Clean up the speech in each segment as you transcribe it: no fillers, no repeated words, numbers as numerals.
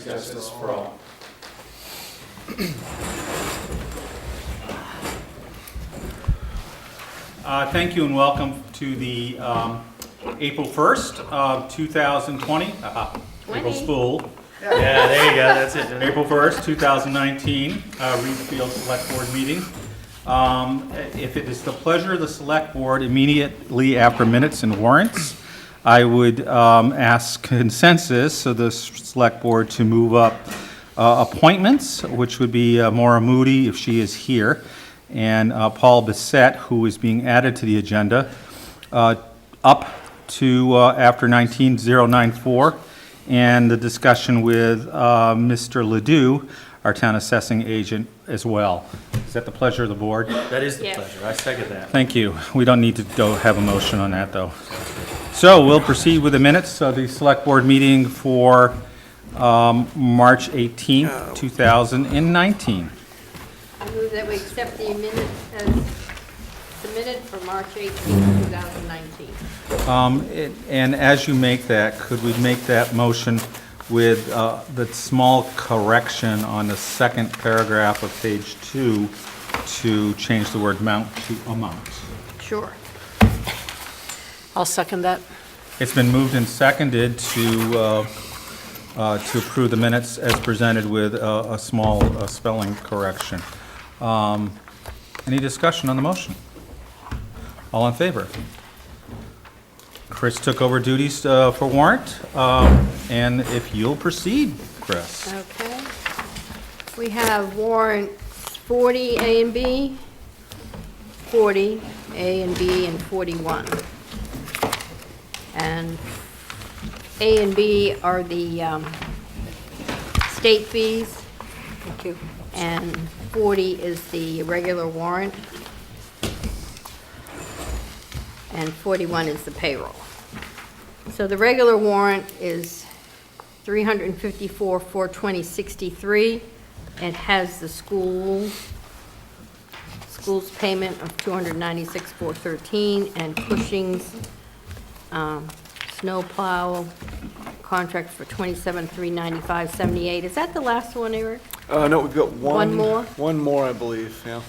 justice for all. Thank you and welcome to the April 1st, 2020, April Fool. Yeah, there you go, that's it. April 1st, 2019, Reedfield Select Board meeting. If it is the pleasure of the Select Board, immediately after minutes and warrants, I would ask consensus of the Select Board to move up appointments, which would be Maura Moody, if she is here, and Paul Bissett, who is being added to the agenda, up to after 19094, and the discussion with Mr. Ledoux, our town assessing agent, as well. Is that the pleasure of the board? That is the Yes. pleasure, I second that. Thank you. We don't need to have a motion on that, though. So we'll proceed with the minutes of the Select Board meeting for March 18th, 2019. I move that we accept the minutes as submitted for March 18, 2019. And as you make that, could we make that motion with the small correction on the second paragraph of page 2 to change the word mount to amount? Sure. I'll second that. It's been moved and seconded to approve the minutes as presented with a small spelling correction. Any discussion on the motion? All in favor? Chris took over duties for warrant, and if you'll proceed, Chris. Okay. We have warrant 40 A and B, 40 A and B, and 41. And A and B are the state fees, Thank you. and 40 is the regular warrant, and 41 is the payroll. So the regular warrant is $354,420.63. It has the school's payment of $296,413, and Cushing's snowplow contract for $27,395.78. Is that the last one, Eric? No, we've got One more? One more, I believe, yeah.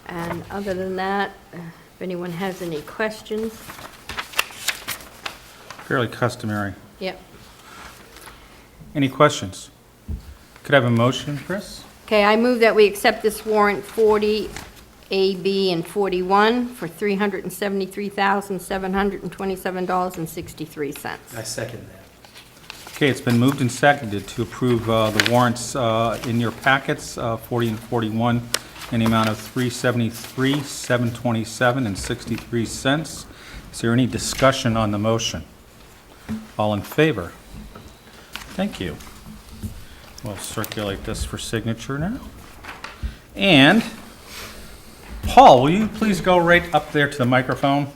And other than that, if anyone has any questions, Fairly customary. yep. Any questions? Could I have a motion, Chris? Okay, I move that we accept this warrant 40 A, B, and 41 for $373,727.63. I second that. Okay, it's been moved and seconded to approve the warrants in your packets, 40 and 41, in the amount of $373,727.63. Is there any discussion on the motion? All in favor? Thank you. We'll circulate this for signature now. And, Paul, will you please go right up there to the microphone?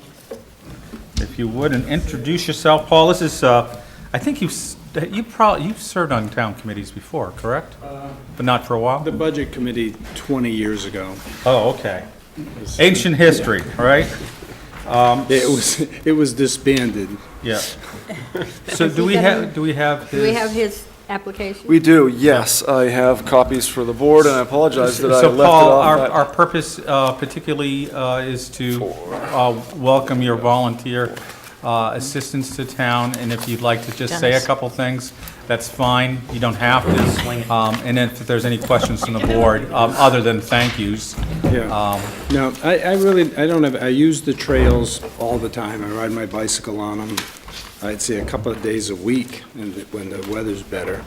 If you would, and introduce yourself. Paul, this is, I think you've served on town committees before, correct? But not for a while? The Budget Committee 20 years ago. Oh, okay. Ancient history, right? It was disbanded. Yeah. So do we have his? Do we have his application? We do, yes. I have copies for the board, and I apologize that I So left it Paul, off. our purpose particularly is to welcome your volunteer assistance to town, and if you'd like to just say a couple things, that's fine. You don't have to. And then if there's any questions from the board, other than thank yous. Yeah. No, I use the trails all the time. I ride my bicycle on them. I'd say a couple of days a week when the weather's better.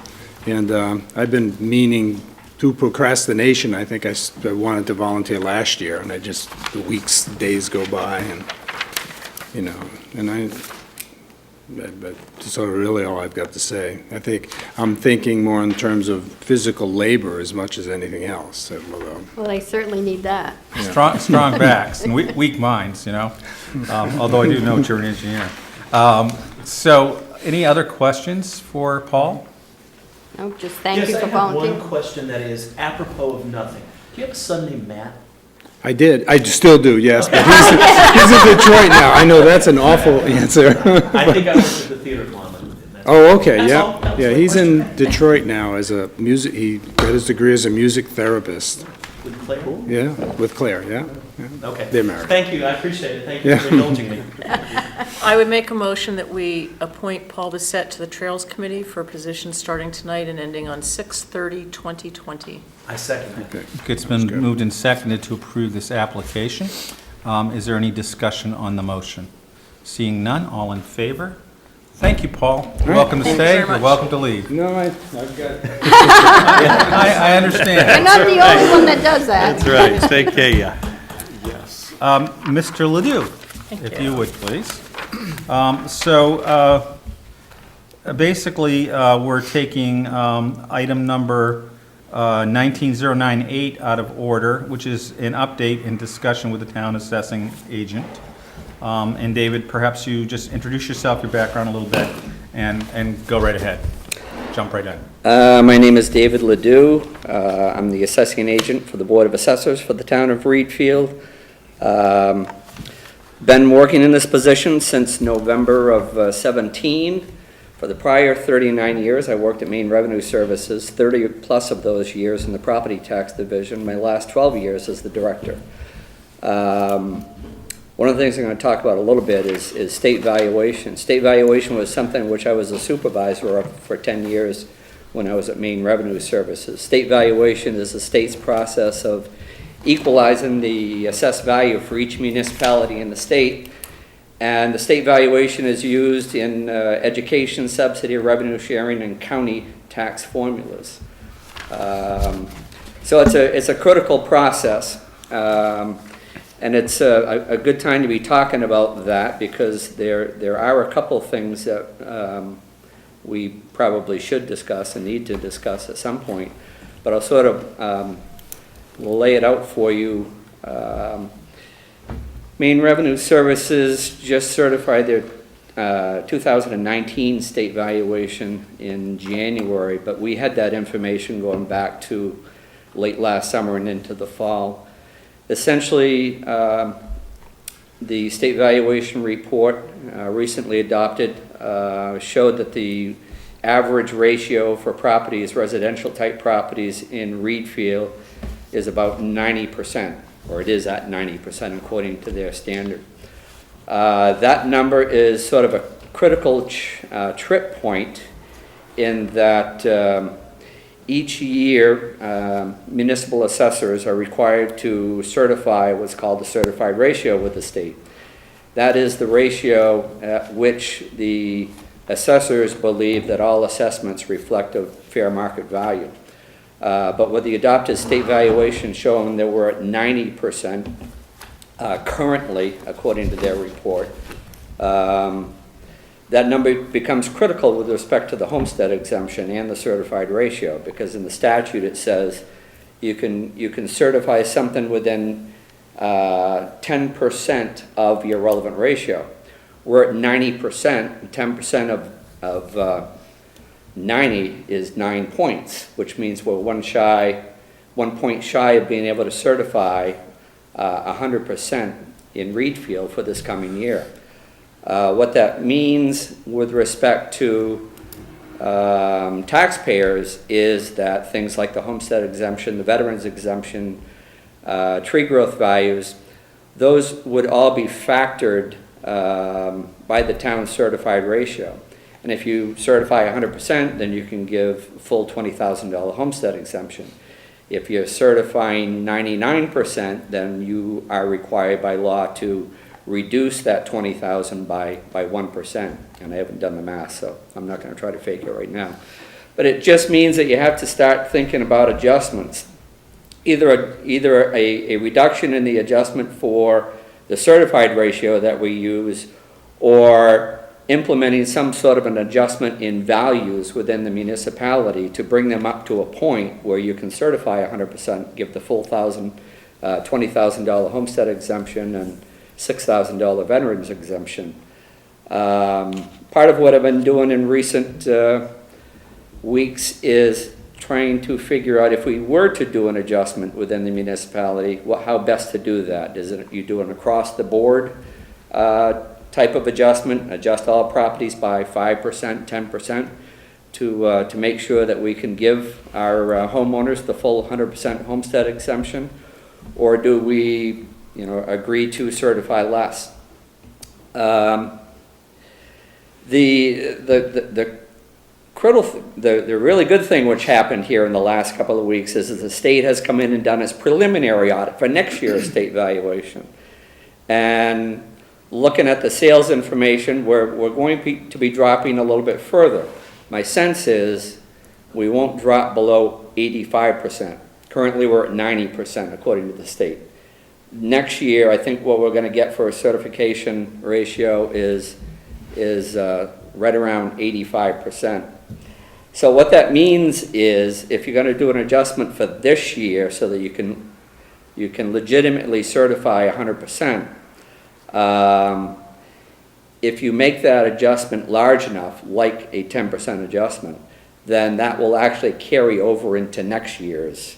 And I've been meaning, through procrastination, I think I wanted to volunteer last year, and the weeks, days go by, and, but so really all I've got to say. I'm thinking more in terms of physical labor as much as anything else. Well, they certainly need that. Strong backs and weak minds, although I do know you're an engineer. So, any other questions for Paul? No, just thank you Yes, for I have volunteering. one question that is apropos of nothing. Do you have a son named Matt? I did. I still do, yes, but he's in Detroit now. I know that's an awful answer. I think I went to the theater club. Oh, okay, That's yeah. all. That was Yeah, my he's question. in Detroit now as a music, he got his degree as a music therapist. With Claire? Yeah, with Claire, yeah. Okay. They're married. Thank you, I appreciate it. Thank you Yeah. for indulging me. I would make a motion that we appoint Paul Bissett to the Trails Committee for a position starting tonight and ending on 6/30/2020. I second that. Okay. It's been moved and seconded to approve this application. Is there any discussion on the motion? Seeing none, all in favor? Thank you, Paul. You're welcome to Thank you stay, very you're much. welcum to leave. No, I've got, I You're understand. not the only one that does that. right, take care, yeah. Mr. Ledoux, if you would, please. Basically, we're taking item number 19098 out of order, which is an update and discussion with the town assessing agent. And David, perhaps you just introduce yourself, your background a little bit, and go right ahead. Jump right in. My name is David Ledoux. I'm the assessing agent for the Board of Assessors for the town of Reedfield. Been working in this position since November of 17. For the prior 39 years, I worked at Maine Revenue Services, 30 plus of those years in the property tax division, my last 12 years as the director. One of the things I'm going to talk about a little bit is state valuation. State valuation was something which I was a supervisor of for 10 years when I was at Maine Revenue Services. State valuation is the state's process of equalizing the assessed value for each municipality in the state. And the state valuation is used in education, subsidy, revenue sharing, and county tax formulas. So it's a critical process. And it's a good time to be talking about that because there are a couple things that we probably should discuss and need to discuss at some point. But I'll sort of lay it out for you. Maine Revenue Services just certified their 2019 state valuation in January, but we had that information going back to late last summer and into the fall. Essentially, the state valuation report recently adopted showed that the average ratio for properties, residential type properties in Reedfield is about 90%, or it is at 90% according to their standard. That number is sort of a critical trip point in that each year municipal assessors are required to certify what's called the certified ratio with the state. That is the ratio at which the assessors believe that all assessments reflect a fair market value. But with the adopted state valuation showing that we're at 90% currently, according to their report, that number becomes critical with respect to the homestead exemption and the certified ratio, because in the statute it says you can certify something within 10% of your relevant ratio. We're at 90%, 10% of 90 is 9 points, which means we're 1 point shy of being able to certify 100% in Reedfield for this coming year. What that means with respect to taxpayers is that things like the homestead exemption, the veterans exemption, tree growth values, those would all be factored by the town certified ratio. And if you certify 100%, then you can give full $20,000 homestead exemption. If you're certifying 99%, then you are required by law to reduce that $20,000 by 1%. And I haven't done the math, so I'm not going to try to fake it right now. But it just means that you have to start thinking about adjustments. Either a reduction in the adjustment for the certified ratio that we use, or implementing some sort of an adjustment in values within the municipality to bring them up to a point where you can certify 100%, give the full $20,000 homestead exemption and $6,000 veterans exemption. Part of what I've been doing in recent weeks is trying to figure out if we were to do an adjustment within the municipality, how best to do that. Is it you do an across the board type of adjustment, adjust all properties by 5%, 10%, to make sure that we can give our homeowners the full 100% homestead exemption? Or do we, agree to certify less? The critical, the really good thing which happened here in the last couple of weeks is that the state has come in and done its preliminary audit for next year's state valuation. And looking at the sales information, we're going to be dropping a little bit further. My sense is we won't drop below 85%. Currently, we're at 90%, according to the state. Next year, I think what we're going to get for a certification ratio is right around 85%. So what that means is, if you're going to do an adjustment for this year so that you can legitimately certify 100%, if you make that adjustment large enough, like a 10% adjustment, then that will actually carry over into next year's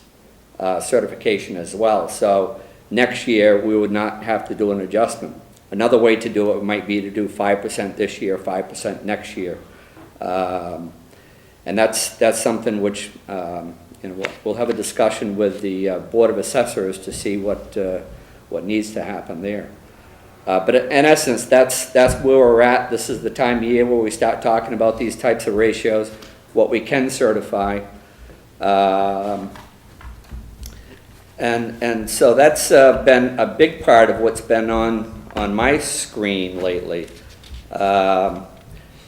certification as well. So next year, we would not have to do an adjustment. Another way to do it might be to do 5% this year, 5% next year. And that's something which, we'll have a discussion with the Board of Assessors to see what needs to happen there. But in essence, that's where we're at. This is the time of year where we start talking about these types of ratios, what we can certify. And so that's been a big part of what's been on my screen lately.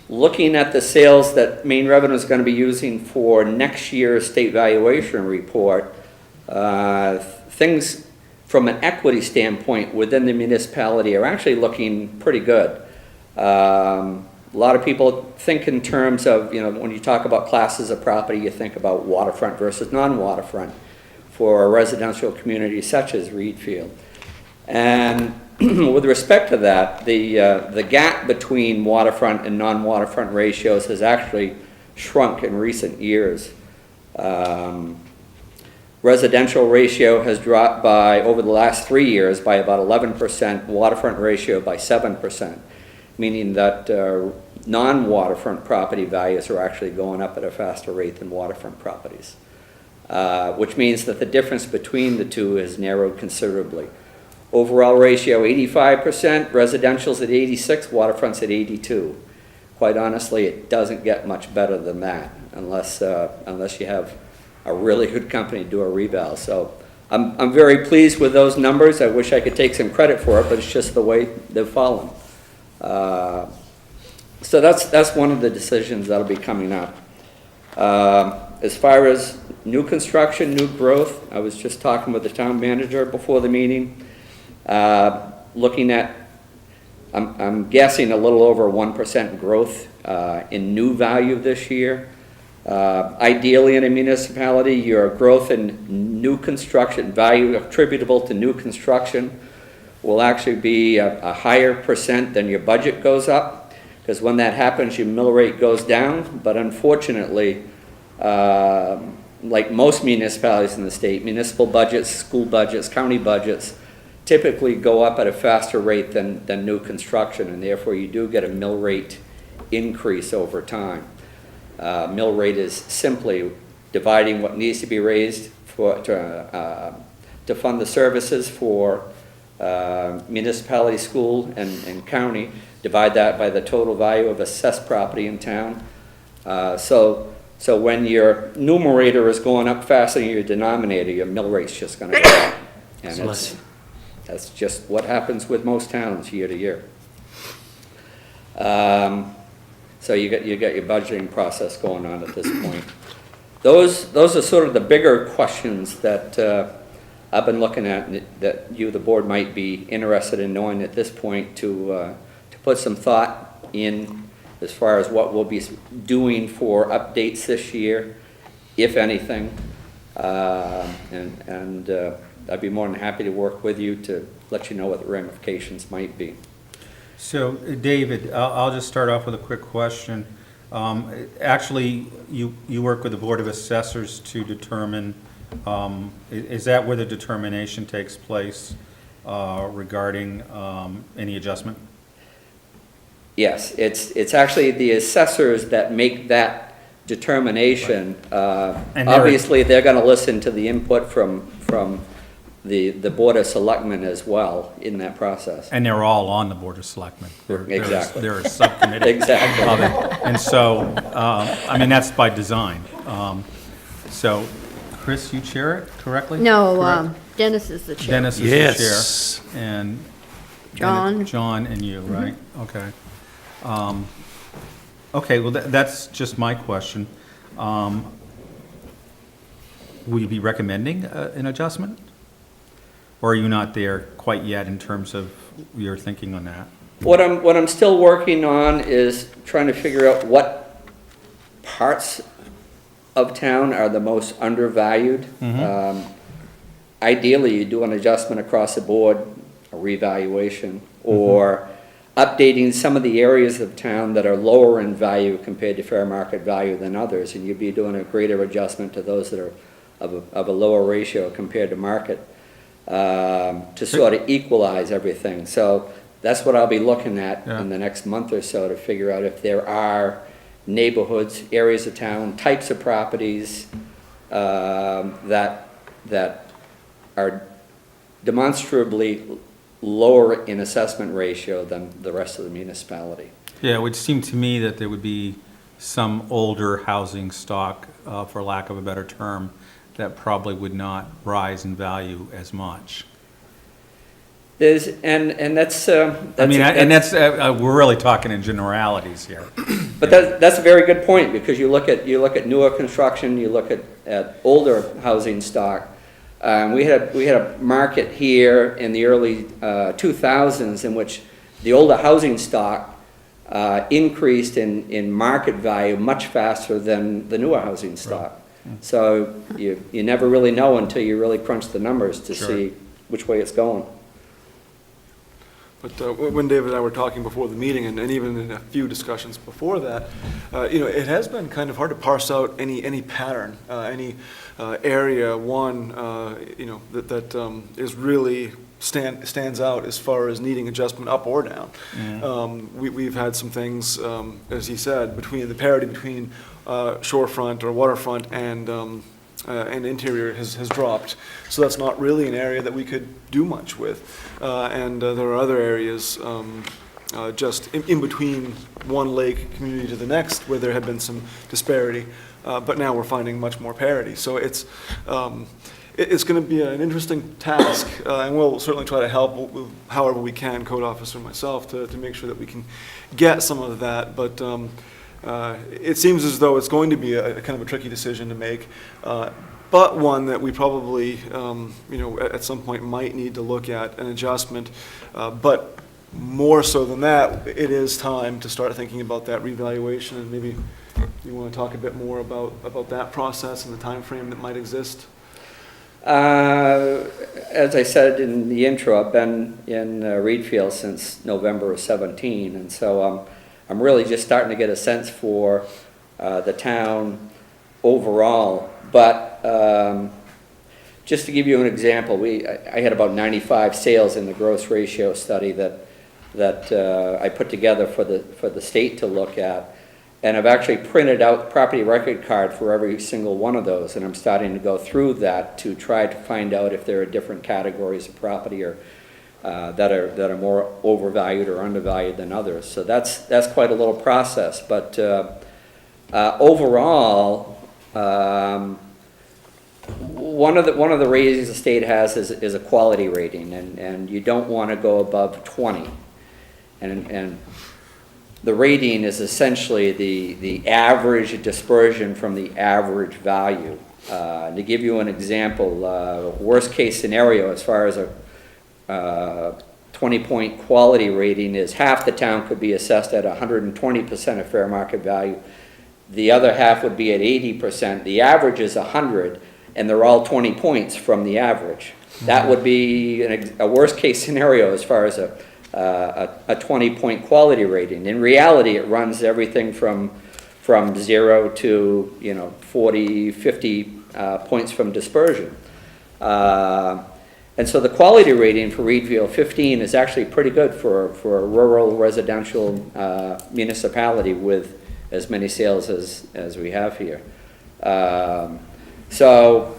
Looking at the sales that Maine Revenue is going to be using for next year's state valuation report, things from an equity standpoint within the municipality are actually looking pretty good. A lot of people think in terms of, when you talk about classes of property, you think about waterfront versus non-waterfront for a residential community such as Reedfield. And with respect to that, the gap between waterfront and non-waterfront ratios has actually shrunk in recent years. Residential ratio has dropped by, over the last 3 years, by about 11%, waterfront ratio by 7%, meaning that non-waterfront property values are actually going up at a faster rate than waterfront properties, which means that the difference between the two has narrowed considerably. Overall ratio 85%, residential's at 86, waterfront's at 82. Quite honestly, it doesn't get much better than that unless you have a really good company to do a reval. So I'm very pleased with those numbers. I wish I could take some credit for it, but it's just the way they've fallen. So that's one of the decisions that'll be coming up. As far as new construction, new growth, I was just talking with the town manager before the meeting. Looking at, I'm guessing a little over 1% growth in new value this year. Ideally in a municipality, your growth in new construction, value attributable to new construction, will actually be a higher percent than your budget goes up, because when that happens, your mill rate goes down. But unfortunately, like most municipalities in the state, municipal budgets, school budgets, county budgets, typically go up at a faster rate than new construction, and therefore you do get a mill rate increase over time. Mill rate is simply dividing what needs to be raised to fund the services for municipality, school, and county, divide that by the total value of assessed property in town. So when your numerator is going up faster than your denominator, your mill rate's just going to go up. And that's just what happens with most towns year to year. So you got your budgeting process going on at this point. Those are sort of the bigger questions that I've been looking at, and that you, the board, might be interested in knowing at this point, to put some thought in as far as what we'll be doing for updates this year, if anything. And I'd be more than happy to work with you to let you know what the ramifications might be. So, David, I'll just start off with a quick question. Actually, you work with the Board of Assessors to determine, is that where the determination takes place regarding any adjustment? Yes, it's actually the assessors that make that determination. And they're- Obviously, they're gonna listen to the input from the Board of Selectmen as well in that process. And they're all on the Board of Selectmen. Exactly. They're a subcommittee. Exactly. Of it. And so, I mean, that's by design. So, Chris, you chair it correctly? No, Correct? Dennis is the chair. Dennis is Yes. the chair. And John. John and you, right? Okay. Okay, well, that's just my question. Will you be recommending an adjustment? Or are you not there quite yet in terms of your thinking on that? What I'm still working on is trying to figure out what parts of town are the most undervalued. Ideally, you do an adjustment across the board, a revaluation, or updating some of the areas of town that are lower in value compared to fair market value than others, and you'd be doing a greater adjustment to those that are of a lower ratio compared to market, to sort of equalize everything. So that's what I'll be looking at Yeah. in the next month or so, to figure out if there are neighborhoods, areas of town, types of properties that are demonstrably lower in assessment ratio than the rest of the municipality. Yeah, it would seem to me that there would be some older housing stock, for lack of a better term, that probably would not rise in value as much. There's, and that's, I mean, and that's, we're really talking in generalities here. but that's a very good point, because you look at newer construction, you look at older housing stock. We had a market here in the early 2000s in which the older housing stock increased in market value much faster than the newer housing stock. So you never really know until you really crunch the numbers to Sure. see which way it's going. But when David and I were talking before the meeting, and even in a few discussions before that, it has been kind of hard to parse out any pattern, any area, that is really stands out as far as needing adjustment up or down. We've had some things, as he said, between the parity between shorefront or waterfront and interior has dropped. So that's not really an area that we could do much with. And there are other areas just in between one lake community to the next where there had been some disparity. But now we're finding much more parity. So it's going to be an interesting task, and we'll certainly try to help however we can, code officer and myself, to make sure that we can get some of that. But it seems as though it's going to be a kind of a tricky decision to make, but one that we probably, at some point might need to look at an adjustment. But more so than that, it is time to start thinking about that revaluation, and maybe you want to talk a bit more about that process and the time frame that might exist. As I said in the intro, I've been in Reedfield since November of 17, and so I'm really just starting to get a sense for the town overall. But just to give you an example, I had about 95 sales in the gross ratio study that I put together for the state to look at. And I've actually printed out the property record card for every single one of those, and I'm starting to go through that to try to find out if there are different categories of property or that are more overvalued or undervalued than others. So that's quite a little process. But overall, one of the ratings the state has is a quality rating, and you don't want to go above 20. And the rating is essentially the average dispersion from the average value. To give you an example, worst case scenario as far as a 20-point quality rating is half the town could be assessed at 120% of fair market value. The other half would be at 80%. The average is 100, and they're all 20 points from the average. That would be a worst case scenario as far as a 20-point quality rating. In reality, it runs everything from 0 to 40, 50 points from dispersion. And so the quality rating for Reedville 15 is actually pretty good for a rural residential municipality with as many sales as we have here. So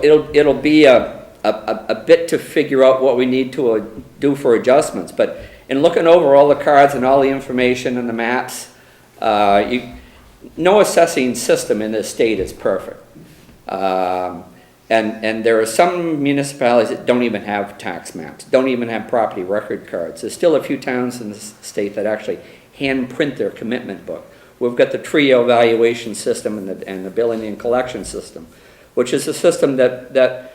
it'll be a bit to figure out what we need to do for adjustments. But in looking over all the cards and all the information and the maps, no assessing system in this state is perfect. And there are some municipalities that don't even have tax maps, don't even have property record cards. There's still a few towns in the state that actually hand print their commitment book. We've got the TRIO valuation system and the billing and collection system, which is a system that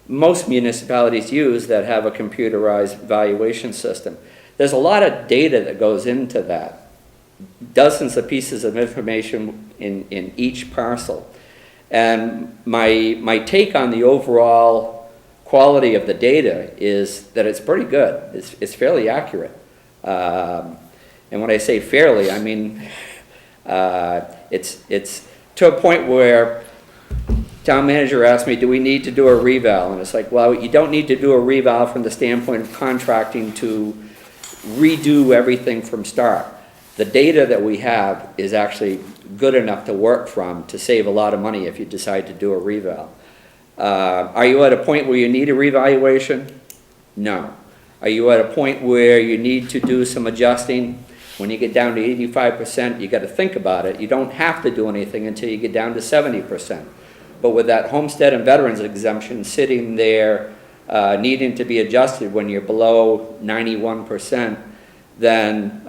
most municipalities use that have a computerized valuation system. There's a lot of data that goes into that, dozens of pieces of information in each parcel. And my take on the overall quality of the data is that it's pretty good. It's fairly accurate. And when I say fairly, I mean it's to a point where town manager asked me, do we need to do a reval? And it's like, well, you don't need to do a reval from the standpoint of contracting to redo everything from start. The data that we have is actually good enough to work from to save a lot of money if you decide to do a reval. Are you at a point where you need a revaluation? No. Are you at a point where you need to do some adjusting? When you get down to 85%, you got to think about it. You don't have to do anything until you get down to 70%. But with that homestead and veterans exemption sitting there needing to be adjusted when you're below 91%, then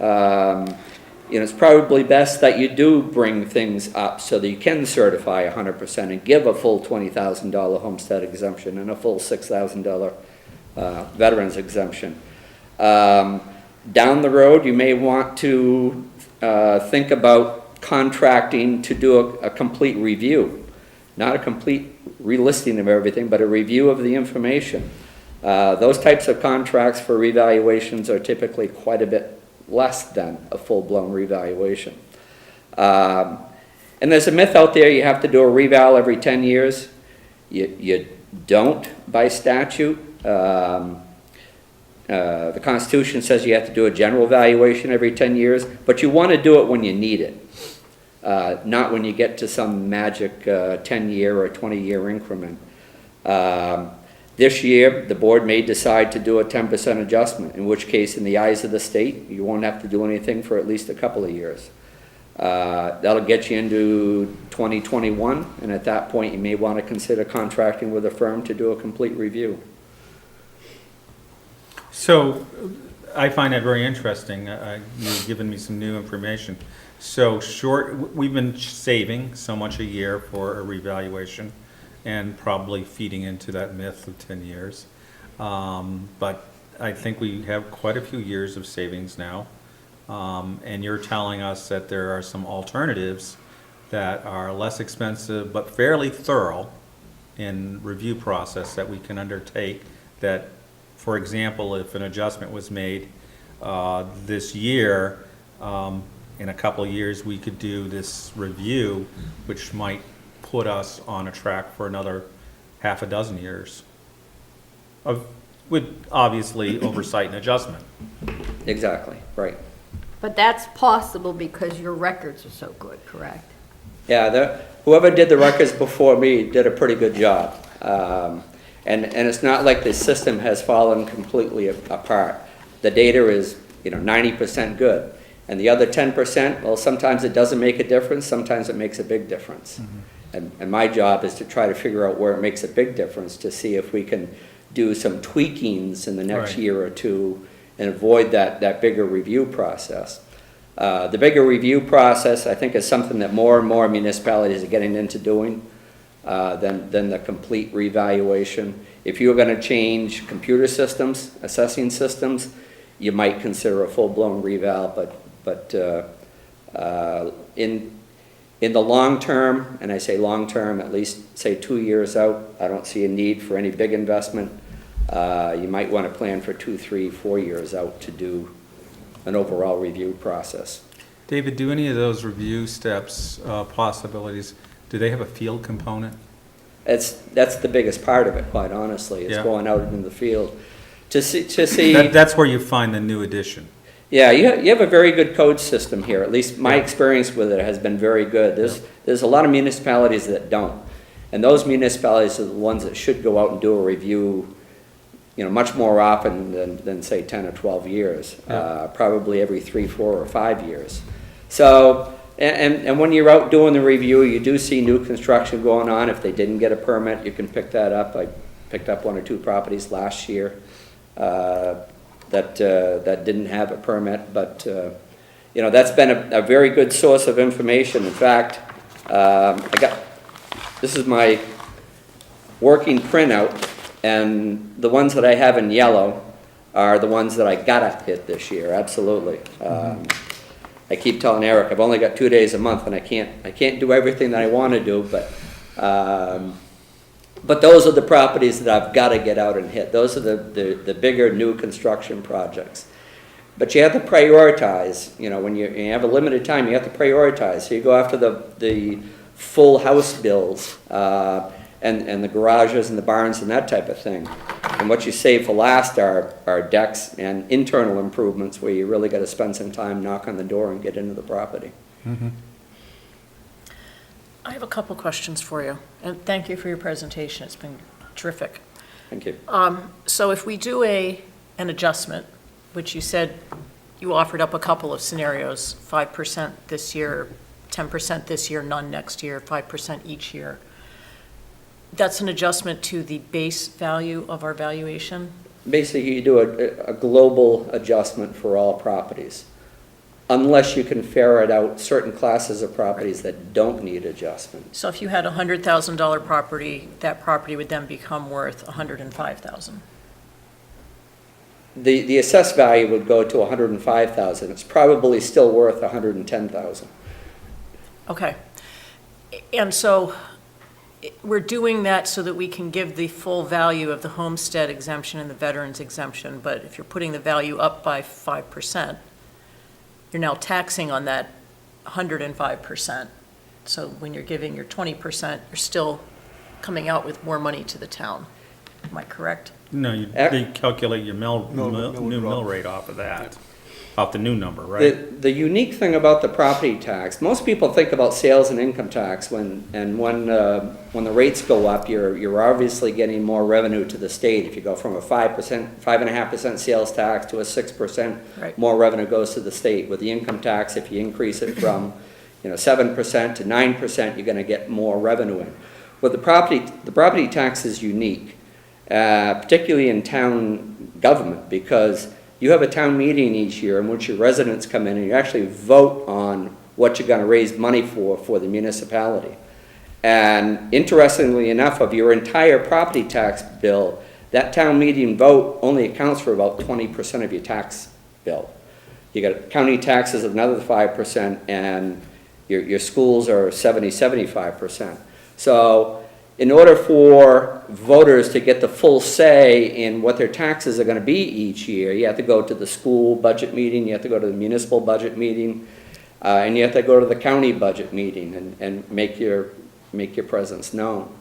it's probably best that you do bring things up so that you can certify 100% and give a full $20,000 homestead exemption and a full $6,000 veterans exemption. Down the road, you may want to think about contracting to do a complete review. Not a complete relisting of everything, but a review of the information. Those types of contracts for revaluations are typically quite a bit less than a full-blown revaluation. And there's a myth out there you have to do a reval every 10 years. You don't by statute. The Constitution says you have to do a general valuation every 10 years, but you want to do it when you need it, not when you get to some magic 10-year or 20-year increment. This year, the board may decide to do a 10% adjustment, in which case, in the eyes of the state, you won't have to do anything for at least a couple of years. That'll get you into 2021, and at that point, you may want to consider contracting with a firm to do a complete review. So I find that very interesting. You've given me some new information. So we've been saving so much a year for a revaluation and probably feeding into that myth of 10 years. But I think we have quite a few years of savings now. And you're telling us that there are some alternatives that are less expensive but fairly thorough in review process that we can undertake that, for example, if an adjustment was made this year, in a couple of years, we could do this review, which might put us on a track for another half a dozen years, with obviously oversight and adjustment. Exactly, right. But that's possible because your records are so good, correct? Yeah, whoever did the records before me did a pretty good job. And it's not like the system has fallen completely apart. The data is 90% good. And the other 10%, well, sometimes it doesn't make a difference, sometimes it makes a big difference. Mm-hmm. And my job is to try to figure out where it makes a big difference to see if we can do some tweakings in the next year or two and avoid that bigger review process. The bigger review process, I think, is something that more and more municipalities are getting into doing than the complete revaluation. If you're going to change computer systems, assessing systems, you might consider a full-blown reval, but in the long term, and I say long term, at least say 2 years out, I don't see a need for any big investment. You might want to plan for 2, 3, 4 years out to do an overall review process. David, do any of those review steps, possibilities, do they have a field component? That's the biggest part of it, quite honestly, is Yeah. going out in the field. To see. That's where you find the new addition. Yeah, you have a very good code system here. At least my experience with it has been very good. There's a lot of municipalities that don't. And those municipalities are the ones that should go out and do a review, much more often than say 10 or 12 years. Probably every 3, 4, or 5 years. So, and when you're out doing the review, you do see new construction going on. If they didn't get a permit, you can pick that up. I picked up 1 or 2 properties last year that didn't have a permit, but that's been a very good source of information. In fact, this is my working printout, and the ones that I have in yellow are the ones that I gotta hit this year. Absolutely. I keep telling Eric I've only got 2 days a month, and I can't do everything that I want to do, but those are the properties that I've got to get out and hit. Those are the bigger new construction projects. But you have to prioritize, when you have a limited time, you have to prioritize. So you go after the full house builds and the garages and the barns and that type of thing. And what you save for last are decks and internal improvements where you really got to spend some time, knock on the door, and get into the property. I have a couple questions for you, and thank you for your presentation. It's been terrific. Thank you. So if we do an adjustment, which you said you offered up a couple of scenarios, 5% this year, 10% this year, none next year, 5% each year, that's an adjustment to the base value of our valuation? Basically, you do a global adjustment for all properties, unless you can ferret out certain classes of properties that don't need adjustment. So if you had a $100,000 property, that property would then become worth $105,000. The assessed value would go to $105,000. It's probably still worth $110,000. Okay. And so we're doing that so that we can give the full value of the homestead exemption and the veterans exemption, but if you're putting the value up by 5%, you're now taxing on that 105%. So when you're giving your 20%, you're still coming out with more money to the town. Am I correct? No, they calculate your new mill rate off of that, off the new number, right? The unique thing about the property tax, most people think about sales and income tax when the rates go up, you're obviously getting more revenue to the state. If you go from a 5.5% sales tax to a 6%, Right. more revenue goes to the state. With the income tax, if you increase it from 7% to 9%, you're going to get more revenue in. Well, the property tax is unique, particularly in town government, because you have a town meeting each year in which your residents come in and you actually vote on what you're going to raise money for the municipality. And interestingly enough, of your entire property tax bill, that town meeting vote only accounts for about 20% of your tax bill. You got county taxes of another 5%, and your schools are 75%. So in order for voters to get the full say in what their taxes are going to be each year, you have to go to the school budget meeting, you have to go to the municipal budget meeting, and you have to go to the county budget meeting and make your presence known.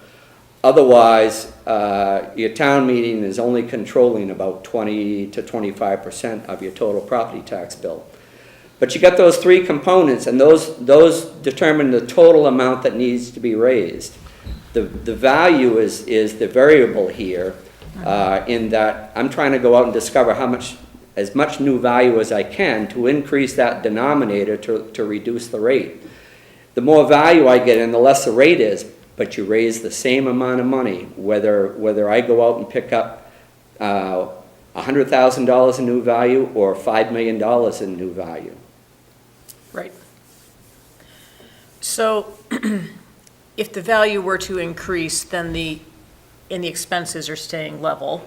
Otherwise, your town meeting is only controlling about 20 to 25% of your total property tax bill. But you got those three components, and those determine the total amount that needs to be raised. The value is the variable here, in that I'm trying to go out and discover as much new value as I can to increase that denominator to reduce the rate. The more value I get in, the less the rate is, but you raise the same amount of money, whether I go out and pick up $100,000 in new value or $5 million in new value. Right. So if the value were to increase, then and the expenses are staying level,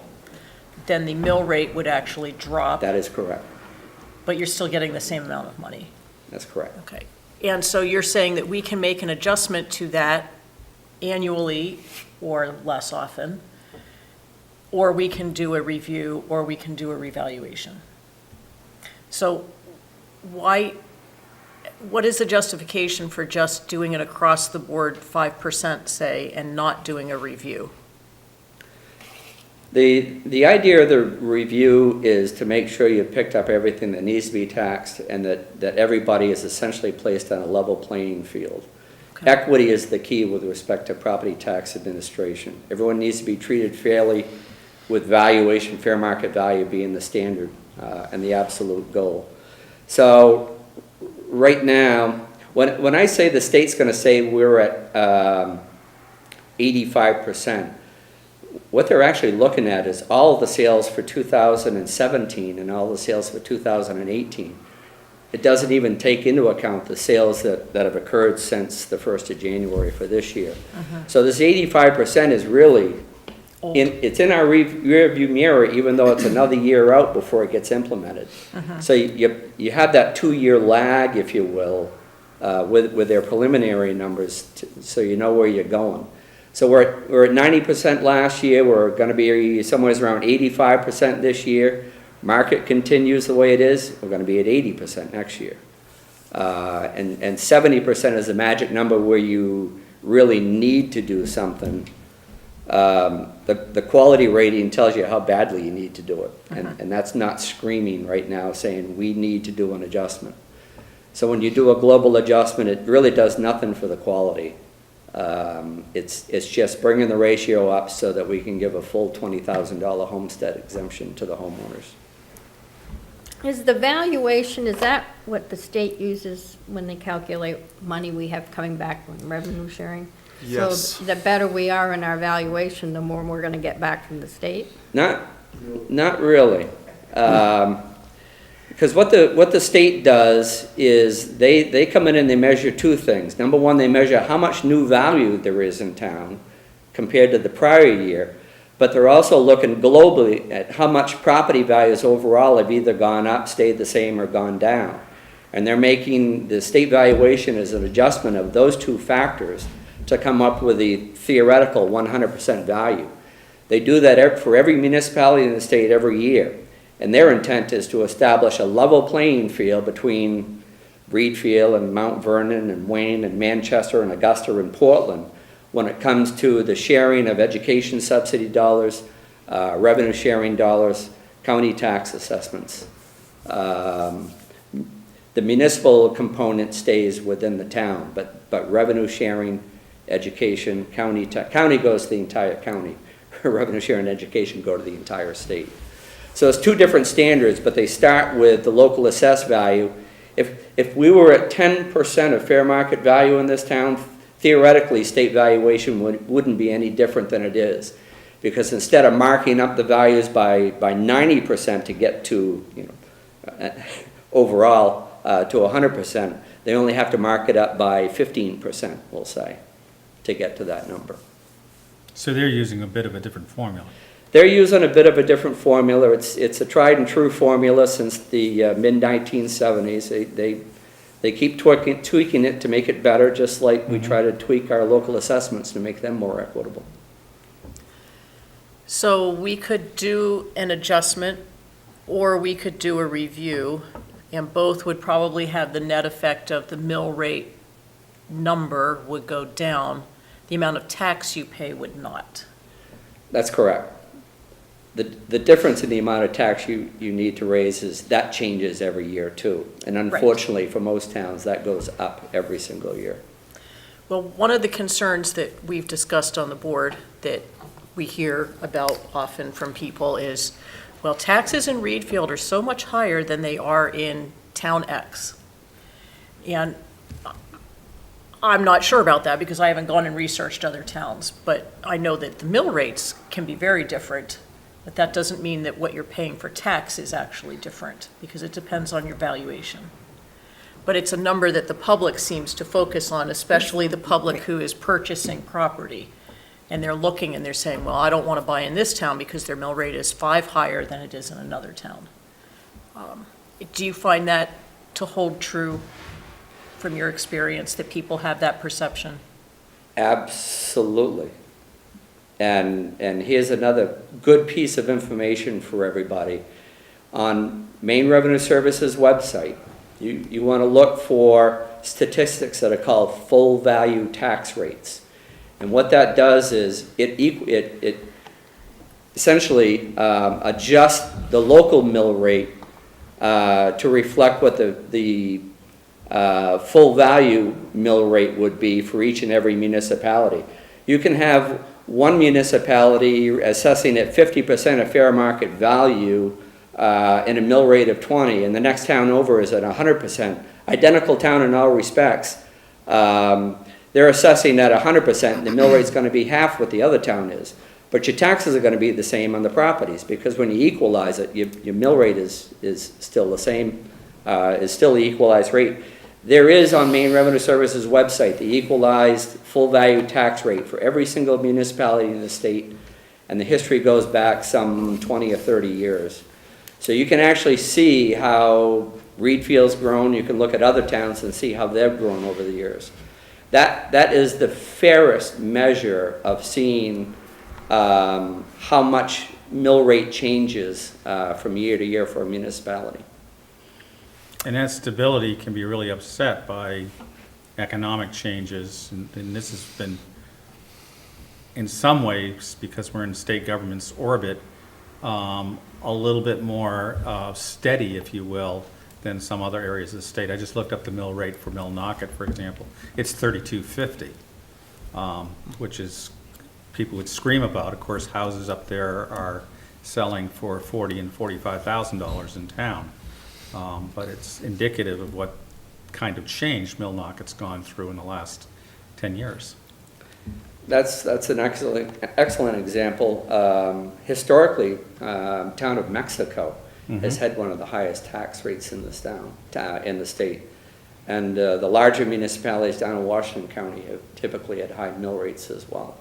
then the mill rate would actually drop, That is correct. but you're still getting the same amount of money. That's correct. Okay. And so you're saying that we can make an adjustment to that annually or less often, or we can do a review, or we can do a revaluation. So why, what is the justification for just doing it across the board 5%, say, and not doing a review? The idea of the review is to make sure you picked up everything that needs to be taxed and that everybody is essentially placed on a level playing field. Okay. Equity is the key with respect to property tax administration. Everyone needs to be treated fairly, with valuation, fair market value being the standard and the absolute goal. So right now, when I say the state's going to say we're at 85%, what they're actually looking at is all of the sales for 2017 and all the sales for 2018. It doesn't even take into account the sales that have occurred since the 1st of January for this year. So this 85% is really, it's in our rearview mirror, even though it's another year out before it gets implemented. So you have that 2-year lag, if you will, with their preliminary numbers, so you know where you're going. So we're at 90% last year, we're going to be somewhere around 85% this year. Market continues the way it is, we're going to be at 80% next year. And 70% is the magic number where you really need to do something. The quality rating tells you how badly you need to do it. And that's not screaming right now saying we need to do an adjustment. So when you do a global adjustment, it really does nothing for the quality. It's just bringing the ratio up so that we can give a full $20,000 homestead exemption to the homeowners. Is the valuation, is that what the state uses when they calculate money we have coming back from revenue sharing? Yes. So the better we are in our valuation, the more we're going to get back from the state? Not really. Because what the state does is they come in and they measure two things. Number one, they measure how much new value there is in town compared to the prior year. But they're also looking globally at how much property values overall have either gone up, stayed the same, or gone down. And they're making the state valuation as an adjustment of those two factors to come up with the theoretical 100% value. They do that for every municipality in the state every year. And their intent is to establish a level playing field between Reedfield and Mount Vernon and Wayne and Manchester and Augusta and Portland when it comes to the sharing of education subsidy dollars, revenue sharing dollars, county tax assessments. The municipal component stays within the town, but revenue sharing, education, county goes to the entire county. Revenue sharing and education go to the entire state. So it's two different standards, but they start with the local assessed value. If we were at 10% of fair market value in this town, theoretically, state valuation wouldn't be any different than it is. Because instead of marking up the values by 90% to get to, overall, to 100%, they only have to mark it up by 15%, we'll say, to get to that number. So they're using a bit of a different formula. They're using a bit of a different formula. It's a tried and true formula since the mid-1970s. They keep tweaking it to make it better, just like we try to tweak our local assessments to make them more equitable. So we could do an adjustment, or we could do a review, and both would probably have the net effect of the mill rate number would go down. The amount of tax you pay would not. That's correct. The difference in the amount of tax you need to raise is that changes every year too. And unfortunately for most towns, that goes up every single year. Well, one of the concerns that we've discussed on the board that we hear about often from people is, well, taxes in Reedfield are so much higher than they are in town X. And I'm not sure about that because I haven't gone and researched other towns, but I know that the mill rates can be very different. But that doesn't mean that what you're paying for tax is actually different, because it depends on your valuation. But it's a number that the public seems to focus on, especially the public who is purchasing property. And they're looking and they're saying, well, I don't want to buy in this town because their mill rate is 5 higher than it is in another town. Do you find that to hold true from your experience, that people have that perception? Absolutely. And here's another good piece of information for everybody. On Maine Revenue Service's website, you want to look for statistics that are called full value tax rates. And what that does is it essentially adjusts the local mill rate to reflect what the full value mill rate would be for each and every municipality. You can have one municipality assessing at 50% of fair market value in a mill rate of 20, and the next town over is at 100%. Identical town in all respects. They're assessing at 100%, and the mill rate's going to be half what the other town is. But your taxes are going to be the same on the properties, because when you equalize it, your mill rate is still the same, is still the equalized rate. There is on Maine Revenue Service's website the equalized full value tax rate for every single municipality in the state, and the history goes back some 20 or 30 years. So you can actually see how Reedfield's grown. You can look at other towns and see how they've grown over the years. That is the fairest measure of seeing how much mill rate changes from year to year for a municipality. And that stability can be really upset by economic changes, and this has been, in some ways, because we're in state government's orbit, a little bit more steady, if you will, than some other areas of the state. I just looked up the mill rate for Millnocket, for example. It's $32.50, which is, people would scream about. Of course, houses up there are selling for $40,000 and $45,000 in town. But it's indicative of what kind of change Millnocket's gone through in the last 10 years. That's an excellent example. Historically, town of Mexico has had one of the highest tax rates in this in the state. And the larger municipalities down in Washington County have typically had high mill rates as well.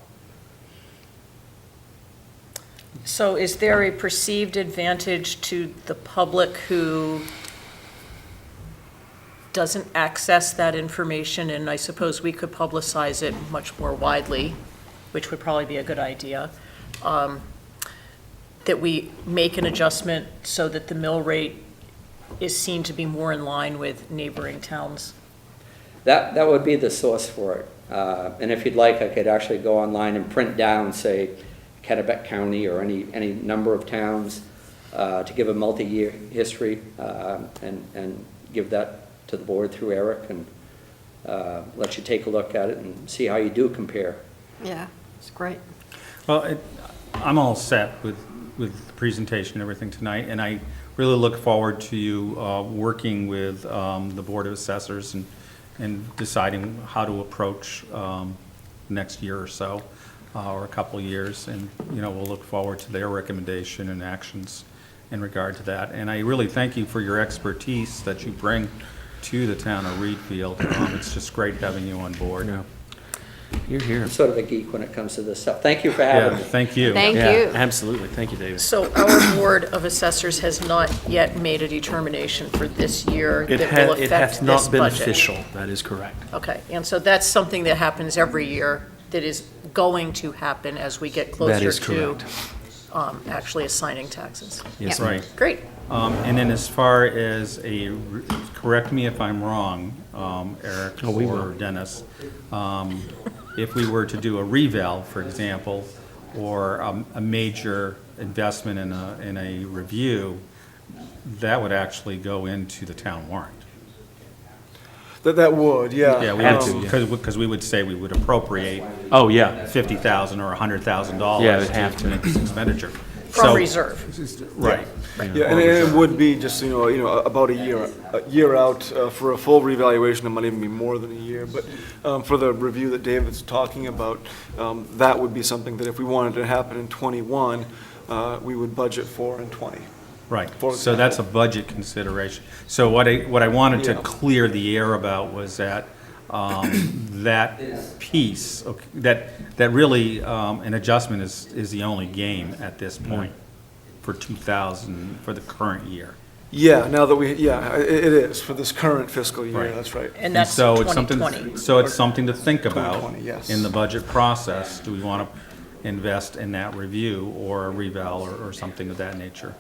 So is there a perceived advantage to the public who doesn't access that information? And I suppose we could publicize it much more widely, which would probably be a good idea, that we make an adjustment so that the mill rate is seen to be more in line with neighboring towns. That would be the source for it. And if you'd like, I could actually go online and print down, say, Kennebec County or any number of towns to give a multi-year history and give that to the board through Eric and let you take a look at it and see how you do compare. Yeah, it's great. Well, I'm all set with the presentation and everything tonight, and I really look forward to you working with the Board of Assessors and deciding how to approach next year or so. Or a couple of years, and we'll look forward to their recommendation and actions in regard to that. And I really thank you for your expertise that you bring to the town of Reedfield. It's just great having you on board. Yeah. You're here. I'm sort of a geek when it comes to this stuff. Thank you for having me. Thank you. Thank Yeah, you. absolutely. Thank you, David. So our Board of Assessors has not yet made a determination for this year that will It affect has this not been budget. official. That is correct. Okay, and so that's something that happens every year, that is going to happen as we get That closer is to correct. actually assigning taxes. Yes, Yeah. ma'am. Right. Great. And then as far as correct me if I'm wrong, Eric Oh, we or will. Dennis, if we were to do a reval, for example, or a major investment in a review, that would actually go into the town warrant. That would, yeah. Yeah, we Had to, would, yeah. because we would say we would appropriate Oh, yeah. $50,000 or $100,000. Yeah, we'd have to. make this expenditure. From So- reserve. Right. Yeah, and it would be just, about a year out for a full revaluation. It might even be more than a year. But for the review that David's talking about, that would be something that if we wanted to happen in '21, we would budget for in '20. Right, For so that's a example. budget consideration. So what I wanted to Yeah. clear the air about was that, that piece, okay, that really, an adjustment is the only game at this point for 2000, for the current year. Yeah, now that it is for this current fiscal year, Right. that's right. And that's so it's something- 2020. So it's something to think about 2020, yes. in the budget process. Do we want to invest in that review or a reval or something of that nature?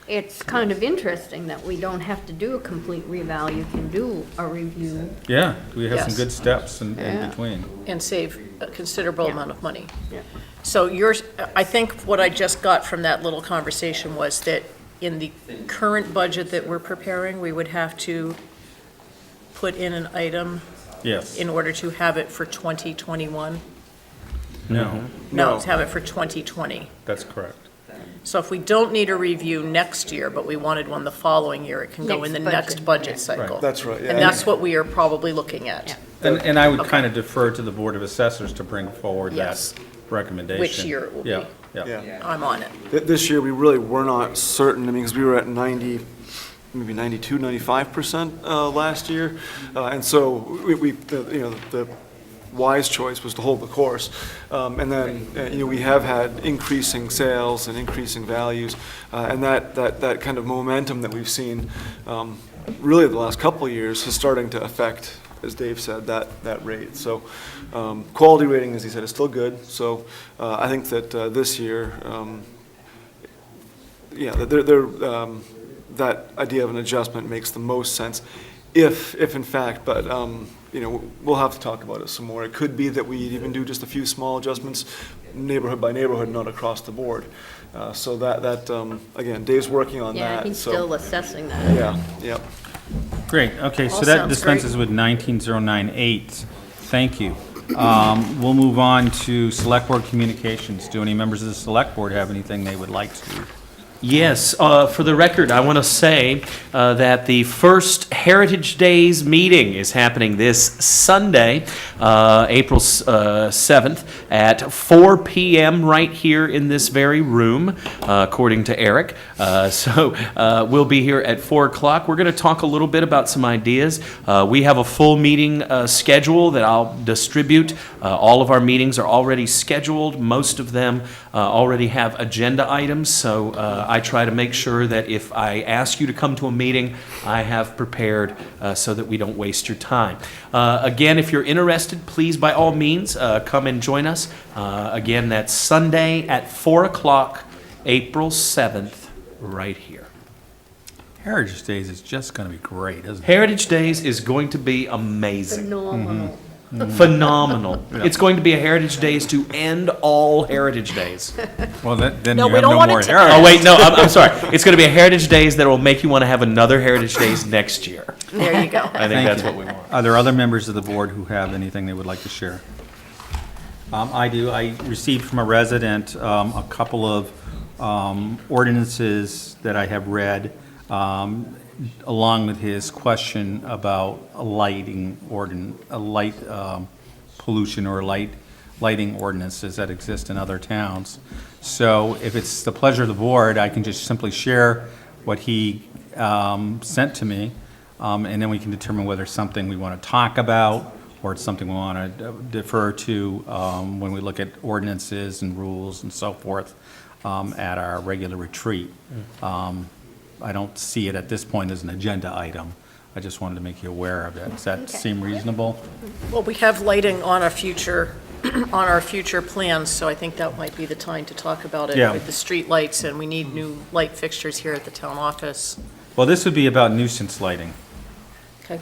it's kind of interesting that we don't have to do a complete reval. You can do a review. Yeah, we have some Yes. good steps in Yeah. between. And save a considerable Yeah. amount of money. Yeah. So yours, I think what I just got from that little conversation was that in the current budget that we're preparing, we would have to put in an item Yes. in order to have it for 2021? No, No, No. to have it for 2020. that's correct. So if we don't need a review next year, but we wanted one the following year, it can go in the Next next budget cycle. That's right, yeah. And that's what we are probably looking at. And I would Okay. kind of defer to the Board of Assessors to bring forward that Yes. recommendation. Which year it will be. Yeah, yeah. Yeah. I'm on it. This year, we really were not certain, I mean, because we were at 90, maybe 92, 95% last year. And so the wise choice was to hold the course. And then, we have had increasing sales and increasing values. And that kind of momentum that we've seen, really the last couple of years is starting to affect, as Dave said, that rate. So quality rating, as he said, is still good. So I think that this year, that idea of an adjustment makes the most sense, if in fact, but, we'll have to talk about it some more. It could be that we even do just a few small adjustments, neighborhood by neighborhood, not across the board. So again, Dave's working on that. Yeah, he's so- still assessing that. Yeah. Great, okay, so All that sounds dispenses with 19098. Thank you. We'll move on to Select Board Communications. Do any members of the Select Board have anything they would like to? Yes, for the record, I want to say that the first Heritage Days meeting is happening this Sunday, April 7th, at 4 p.m. right here in this very room, according to Eric. So we'll be here at 4 o'clock. We're going to talk a little bit about some ideas. We have a full meeting schedule that I'll distribute. All of our meetings are already scheduled. Most of them already have agenda items, so I try to make sure that if I ask you to come to a meeting, I have prepared so that we don't waste your time. Again, if you're interested, please, by all means, come and join us. Again, that's Sunday at 4 o'clock, April 7th, right here. Heritage Days is just going to be great, isn't it? Heritage Days is going to be amazing. Phenomenal. Phenomenal. It's going to be a Heritage Days to end all Heritage Days. Well, then No, you we have don't no want more it to- heritage. Oh, wait, no, I'm sorry. It's going to be a Heritage Days that will make you want to have another Heritage Days next year. There you go. I think Thank that's you. what we want. Are there other members of the board who have anything they would like to share? I do. I received from a resident a couple of ordinances that I have read, along with his question about a light pollution or lighting ordinances that exist in other towns. So if it's the pleasure of the board, I can just simply share what he sent to me, and then we can determine whether it's something we want to talk about or it's something we want to defer to when we look at ordinances and rules and so forth at our regular retreat. I don't see it at this point as an agenda item. I just wanted to make you aware of it. Does that seem reasonable? Well, we have lighting on our future, on our future plans, so I think that might be the time to talk about it Yeah. with the street lights, and we need new light fixtures here at the town office. Well, this would be about nuisance lighting. Okay.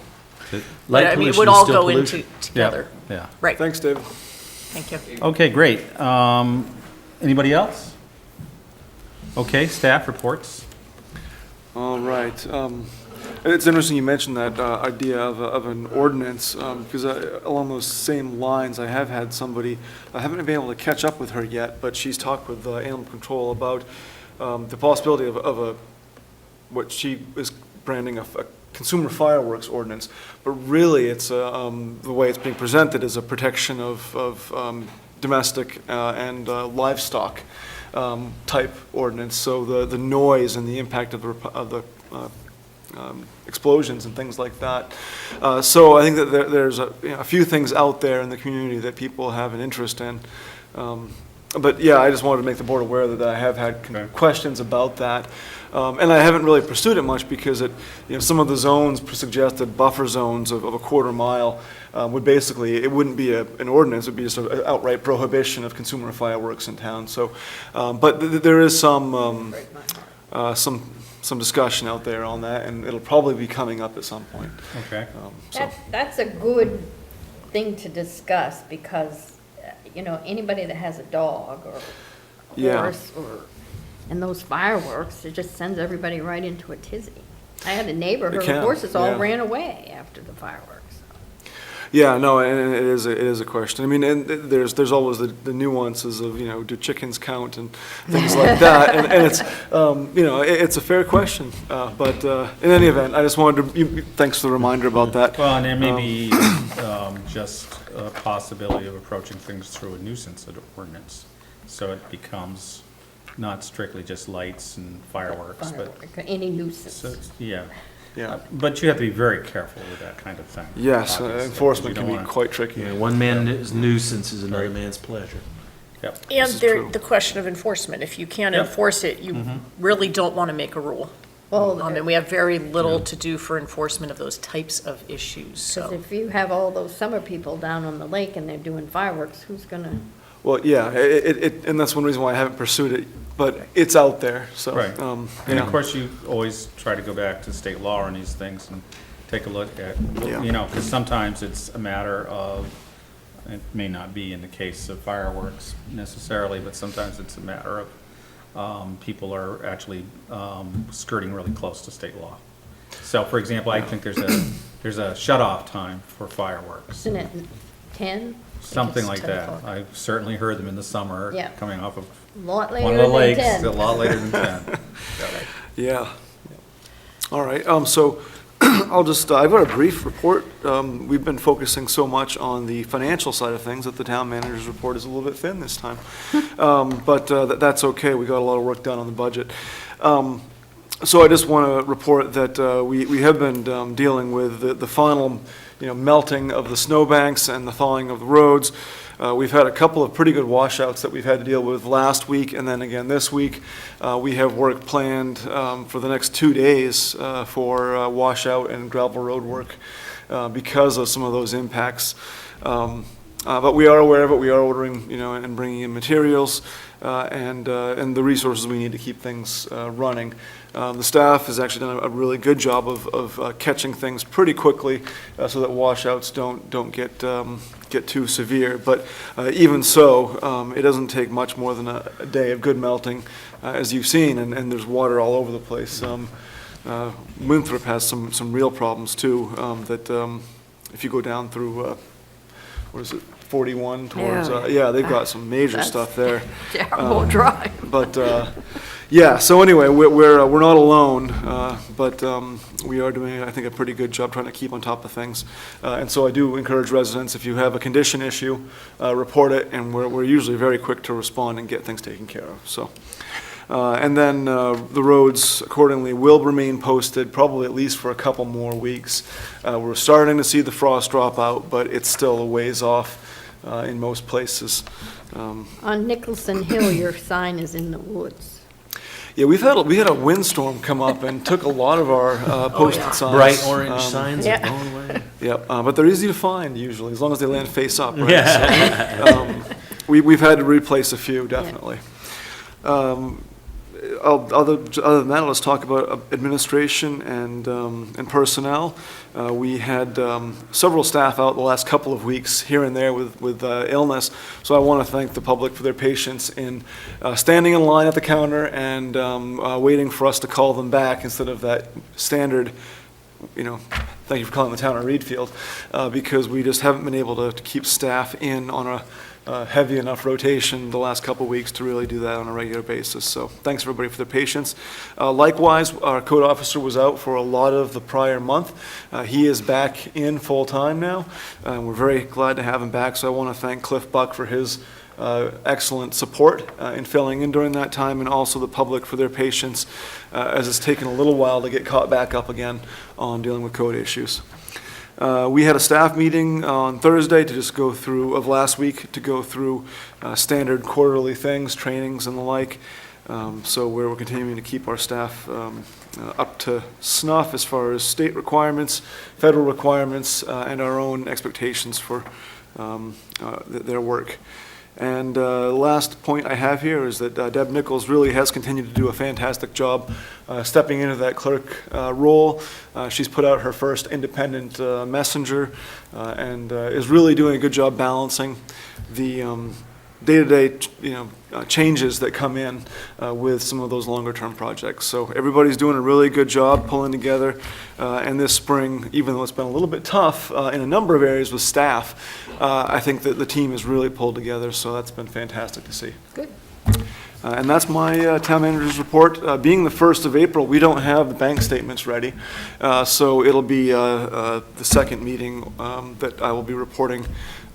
That- But I mean, it would all go into, together. Yeah. Right, Thanks, David. thank you. Okay, great. Anybody else? Okay, staff reports. All right. It's interesting you mentioned that idea of an ordinance, because along those same lines, I have had somebody, I haven't been able to catch up with her yet, but she's talked with Animal Control about the possibility of what she is branding a consumer fireworks ordinance, but really it's the way it's being presented is a protection of domestic and livestock type ordinance. So the noise and the impact of the explosions and things like that. So I think that there's a few things out there in the community that people have an interest in. But yeah, I just wanted to make the board aware that I have had questions about that. And I haven't really pursued it much because some of the zones suggested buffer zones of a quarter mile would basically, it wouldn't be an ordinance, it would be just an outright prohibition of consumer fireworks in town. So, but there is some some discussion out there on that, and it'll probably be coming up at some point. Okay. So, That's a good thing to discuss, because, anybody that has a dog or a Yeah. horse and those fireworks, it just sends everybody right into a tizzy. I had a neighbor, It her can, horses all yeah. ran away after the fireworks. yeah, no, and it is a question. I mean, and there's always the nuances of, do chickens count and things like that, and it's, it's a fair question. But in any event, I just wanted to, thanks for the reminder about that. Well, and there may be just a possibility of approaching things through a nuisance ordinance. So it becomes not strictly just lights and fireworks, but, Any nuisance. so, yeah. Yeah. But you have to be very careful with that kind of thing. Yes, obviously, enforcement 'cause can you be don't quite tricky. Yeah, one man's nuisance is another man's pleasure. wanna- Yep. And is true. the question of enforcement, if you can't Yep. enforce it, you really don't want to make a rule. Well, And we have very little to do for enforcement of those types of issues, because so. if you have all those summer people down on the lake and they're doing fireworks, who's gonna? Well, yeah, and that's one reason why I haven't pursued it, but it's out there, so. Right. And yeah. of course, you always try to go back to state law on these things and take a look at, Yeah. because sometimes it's a matter of, it may not be in the case of fireworks necessarily, but sometimes it's a matter of people are actually skirting really close to state law. So, for example, I think there's a shut-off time for fireworks, Isn't it 10? something it's like 10 that. o'clock. I've certainly heard them in the summer, Yeah. coming off of Lot one later of the than lakes, 10. a lot later than 10. Yeah. All right, so I'll just, I've got a brief report. We've been focusing so much on the financial side of things that the town manager's report is a little bit thin this time. But that's okay, we got a lot of work done on the budget. So I just want to report that we have been dealing with the final, melting of the snowbanks and the thawing of the roads. We've had a couple of pretty good washouts that we've had to deal with last week, and then again this week. We have work planned for the next 2 days for washout and gravel road work because of some of those impacts. But we are aware of it, we are ordering, and bringing in materials and the resources we need to keep things running. The staff has actually done a really good job of catching things pretty quickly so that washouts don't get too severe. But even so, it doesn't take much more than a day of good melting, as you've seen, and there's water all over the place. Winthrop has some real problems too, that if you go down through, what is it, 41 towards, yeah, they've got some major That's stuff there. Terrible drive. But, yeah, so anyway, we're not alone, but we are doing, I think, a pretty good job trying to keep on top of things. And so I do encourage residents, if you have a condition issue, report it, and we're usually very quick to respond and get things taken care of, so. And then the roads accordingly will remain posted, probably at least for a couple more weeks. We're starting to see the frost drop out, but it's still a ways off in most places. On Nicholson Hill, your sign is in the woods. Yeah, we had a windstorm come up and took a lot of our posted signs. Bright orange signs are yeah. going away. Yep, but they're easy to find usually, as long as they land face up, right? Yeah. So, we've had to replace a few, definitely. Other than that, let's talk about administration and personnel. We had several staff out the last couple of weeks here and there with illness, so I want to thank the public for their patience in standing in line at the counter and waiting for us to call them back instead of that standard, thank you for calling the town of Reedfield, because we just haven't been able to keep staff in on a heavy enough rotation the last couple of weeks to really do that on a regular basis. So thanks everybody for their patience. Likewise, our code officer was out for a lot of the prior month. He is back in full-time now. We're very glad to have him back, so I want to thank Cliff Buck for his excellent support in filling in during that time, and also the public for their patience as it's taken a little while to get caught back up again on dealing with code issues. We had a staff meeting on Thursday of last week to go through standard quarterly things, trainings and the like. So we're continuing to keep our staff up to snuff as far as state requirements, federal requirements, and our own expectations for their work. And last point I have here is that Deb Nichols really has continued to do a fantastic job stepping into that clerk role. She's put out her first independent messenger and is really doing a good job balancing the day-to-day, changes that come in with some of those longer-term projects. So everybody's doing a really good job pulling together. And this spring, even though it's been a little bit tough in a number of areas with staff, I think that the team has really pulled together, so that's been fantastic to see. Good. And that's my town manager's report. Being the 1st of April, we don't have the bank statements ready, so it'll be the second meeting that I will be reporting,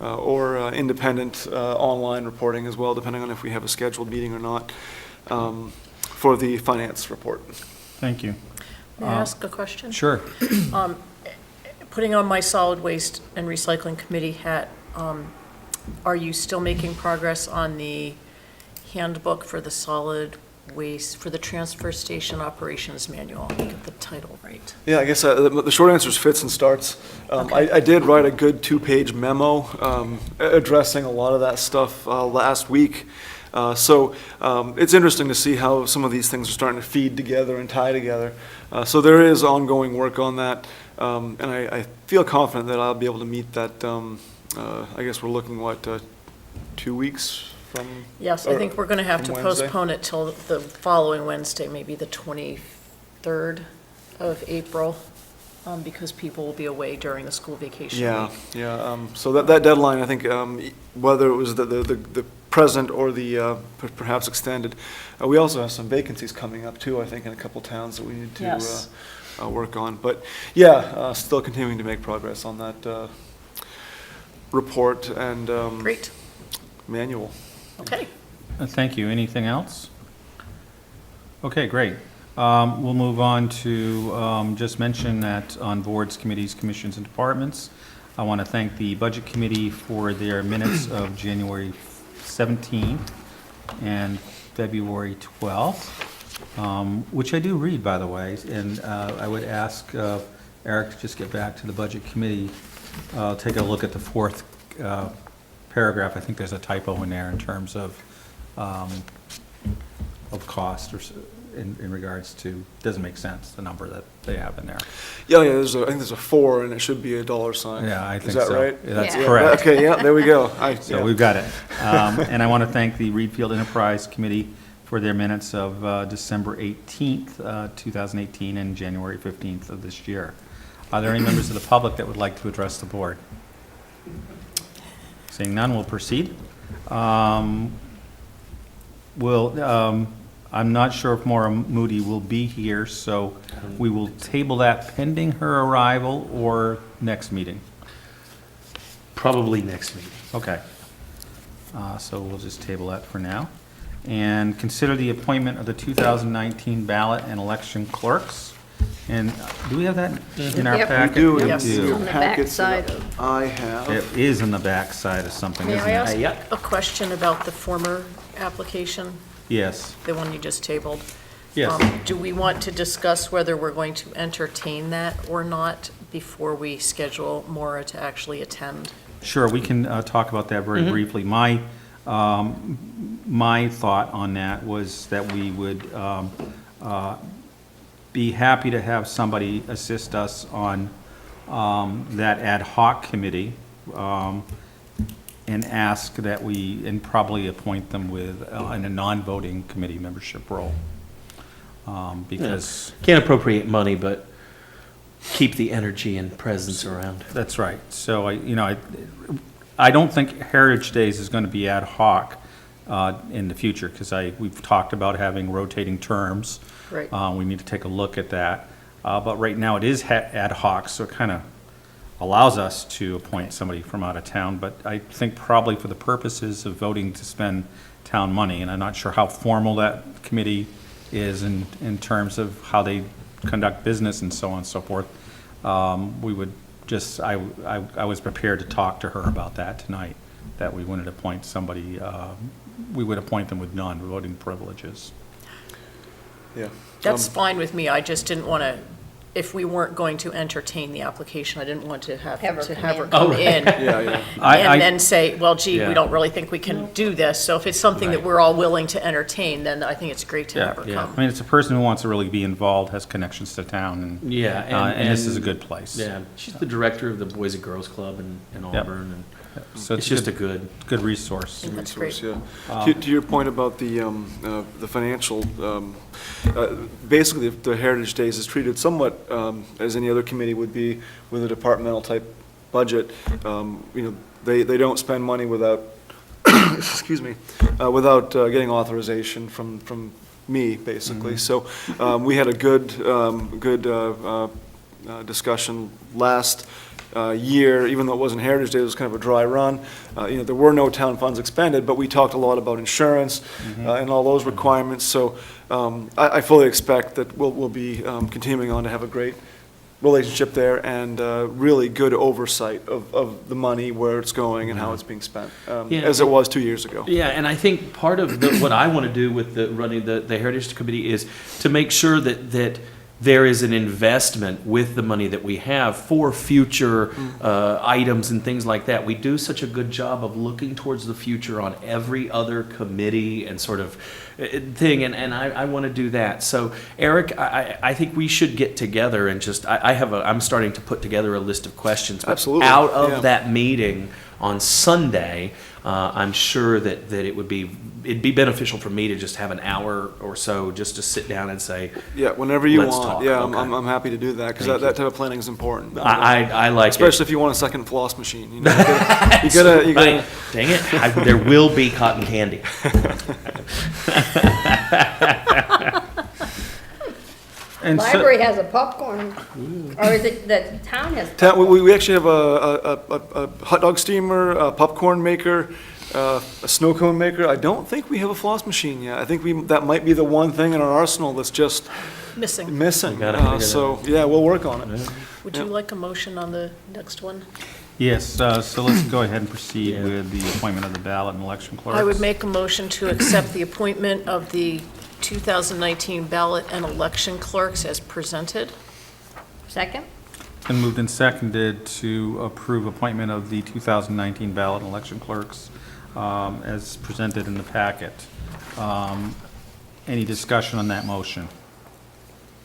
or independent online reporting as well, depending on if we have a scheduled meeting or not, for the finance report. Thank you. May I ask a question? Sure. Putting on my solid waste and recycling committee hat, are you still making progress on the handbook for the solid waste, for the transfer station operations manual? I'll get the title right. Yeah, I guess the short answer is fits and starts. I did write a good 2-page memo addressing a lot of that stuff last week. So it's interesting to see how some of these things are starting to feed together and tie together. So there is ongoing work on that, and I feel confident that I'll be able to meet that. I guess we're looking, 2 weeks from? Yes, I think we're going to have to from Wednesday? postpone it till the following Wednesday, maybe the 23rd of April, because people will be away during the school vacation Yeah, week. yeah. So that deadline, I think, whether it was the present or the perhaps extended, we also have some vacancies coming up too, I think, in a couple towns that we need to Yes. work on. But yeah, still continuing to make progress on that report and Great, manual. okay. Thank you. Anything else? Okay, great. We'll move on to just mention that on boards, committees, commissions, and departments, I want to thank the Budget Committee for their minutes of January 17th and February 12th, which I do read, by the way, and I would ask Eric to just get back to the Budget Committee, take a look at the fourth paragraph. I think there's a typo in there in terms of cost or in regards to, doesn't make sense, the number that they have in there. Yeah, yeah. I think there's a 4, and it should be a $sign. Yeah, I think Is that so. right? Yeah, that's Yeah. correct. Okay, yeah, there we go. So Yeah. we've got it. And I want to thank the Reed Field Enterprise Committee for their minutes of December 18th, 2018, and January 15th of this year. Are there any members of the public that would like to address the board? Seeing none, we'll proceed. I'm not sure if Maura Moody will be here, so we will table that pending her arrival or next meeting. Probably next meeting. Okay. So we'll just table that for now. And consider the appointment of the 2019 ballot and election clerks. And do we have that in our Yep. We packet? do. We Yes. do. On the Packets that backside of- I have. It is in the backside of something, May isn't I it? ask Yeah. a question about the former application, Yes, the one you just tabled? yes. Do we want to discuss whether we're going to entertain that or not before we schedule Maura to actually attend? Sure, we can talk about that very briefly. My thought on that was that we would be happy to have somebody assist us on that ad hoc committee, and ask that and probably appoint them in a non-voting committee membership role. Because Can't appropriate money, but keep the energy and presence around. that's right. So I don't think Heritage Days is going to be ad hoc in the future, because we've talked about having rotating terms. Right. We need to take a look at that. But right now, it is ad hoc, so it kind of allows us to appoint somebody from out of town. But I think probably for the purposes of voting to spend town money, and I'm not sure how formal that committee is in terms of how they conduct business and so on and so forth, we would just, I was prepared to talk to her about that tonight, that we wanted to appoint somebody, we would appoint them with non-voting privileges. Yeah. That's fine with me, I just didn't want to if we weren't going to entertain the application, I didn't want to have Have her to come have her in. come in. Yeah, yeah. And then say, well, gee, Yeah. we don't really think we can do this. So if it's something that Right. we're all willing to entertain, then I think it's great to have her Yeah. come. I mean, it's a person who wants to really be involved, has connections to town, Yeah, and this is a good place. Yeah, she's the director of the Boys and Girls Club in Yep. Auburn, and So it's just a good, good resource. That's great. Yeah. To your point about the financial, basically, the Heritage Days is treated somewhat as any other committee would be with a departmental type budget. They don't spend money without, excuse me, without getting authorization from me, basically. So we had a good discussion last year, even though it wasn't Heritage Day, it was kind of a dry run. There were no town funds expended, but we talked a lot about insurance and all those requirements. So I fully expect that we'll be continuing on to have a great relationship there and really good oversight of the money, where it's going and how it's being spent, Yeah. as it was 2 years ago. yeah, and I think part of what I want to do with running the Heritage Committee is to make sure that there is an investment with the money that we have for future items and things like that. We do such a good job of looking towards the future on every other committee and sort of thing, and I want to do that. So, Eric, I think we should get together and just, I'm starting to put together a list of questions. But Absolutely, out of yeah. that meeting on Sunday, I'm sure that it'd be beneficial for me to just have an hour or so just to sit down and say, Yeah, whenever you Let's want. talk. Yeah, Okay. I'm happy to do that, because Thank that type of planning is important. I like it. Especially if you want a second floss machine. You gotta. Right. Dang it, there will be cotton candy. And so- Library has a popcorn, or is it the town has? We actually have a hot dog steamer, a popcorn maker, a snow cone maker. I don't think we have a floss machine yet. I think that might be the one thing in our arsenal that's just Missing. missing. We gotta figure that So, yeah, we'll work on it. Would you like a motion on the next one? Yes, so let's go ahead and proceed Yeah. with the appointment of the ballot and election clerks. I would make a motion to accept the appointment of the 2019 ballot and election clerks as presented. Second? Been moved and seconded to approve appointment of the 2019 ballot and election clerks as presented in the packet. Any discussion on that motion?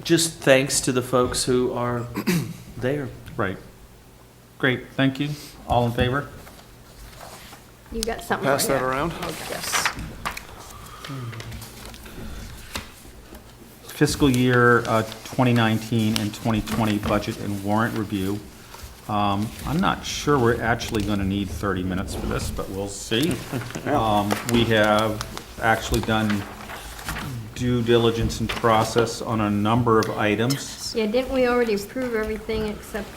Just thanks to the folks who are there. Right. Great, thank you. All in favor? You got something Pass right that here. around. Yes. Fiscal year 2019 and 2020 budget and warrant review. I'm not sure we're actually going to need 30 minutes for this, but we'll see. We have actually done due diligence and process on a number of items. Yeah, didn't we already approve everything except,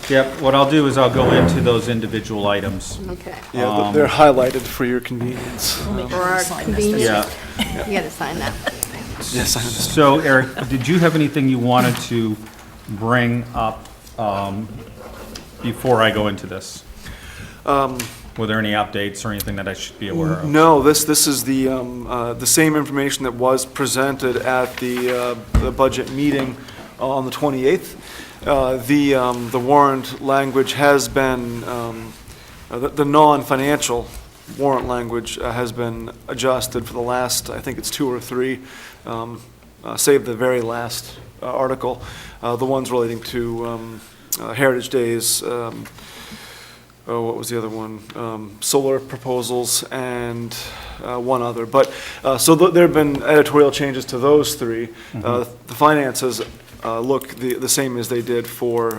Yep, what I'll do is I'll go into those individual items. okay. Yeah, they're highlighted for your convenience. For our Sign this. convenience, Yeah. you gotta sign that. Yes, I understand. So Eric, did you have anything you wanted to bring up before I go into this? Were there any updates or anything that I should be aware of? No, this is the same information that was presented at the budget meeting on the 28th. The warrant language has been, the non-financial warrant language has been adjusted for the last, I think it's 2 or 3, save the very last article, the ones relating to Heritage Days, what was the other one? Solar proposals and one other. But, so there have been editorial changes to those 3. The finances look the same as they did for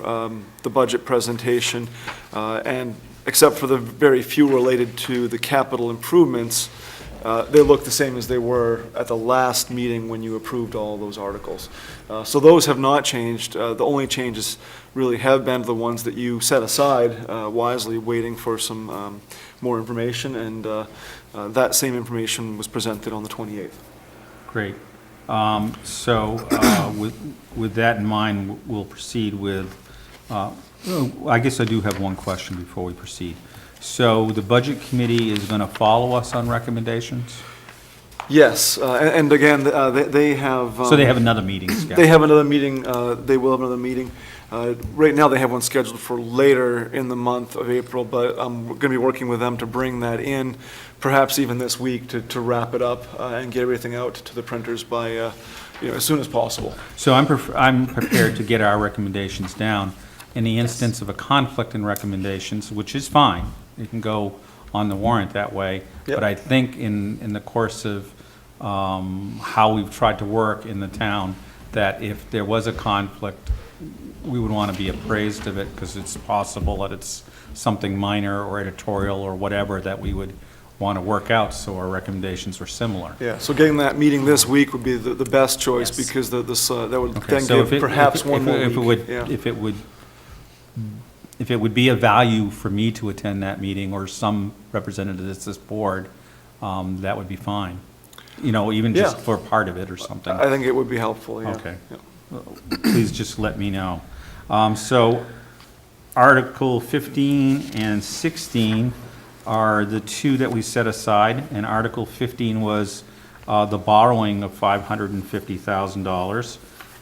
the budget presentation, and except for the very few related to the capital improvements, they look the same as they were at the last meeting when you approved all those articles. So those have not changed. The only changes really have been the ones that you set aside wisely, waiting for some more information, and that same information was presented on the 28th. Great. So with that in mind, we'll proceed with, I guess I do have one question before we proceed. So the Budget Committee is going to follow us on recommendations? Yes, and again, they have. So they have another meeting scheduled? They have another meeting, they will have another meeting. Right now, they have one scheduled for later in the month of April, but I'm going to be working with them to bring that in, perhaps even this week, to wrap it up and get everything out to the printers by, as soon as possible. So I'm prepared to get our recommendations down. In the instance of a conflict in recommendations, which is fine, it can go on the warrant that way. Yep. But I think in the course of how we've tried to work in the town, that if there was a conflict, we would want to be appraised of it, because it's possible that it's something minor or editorial or whatever that we would want to work out, so our recommendations were similar. Yeah, so getting that meeting this week would be the best choice, Yes. because that would Okay, then so if give it- perhaps if- one if- more if it week. would- Yeah. If it would be of value for me to attend that meeting, or some representative of this board, that would be fine. Even just Yeah. for part of it or something. I think it would be helpful, yeah. Okay. Yeah. Please just let me know. So Article 15 and 16 are the two that we set aside, and Article 15 was the borrowing of $550,000,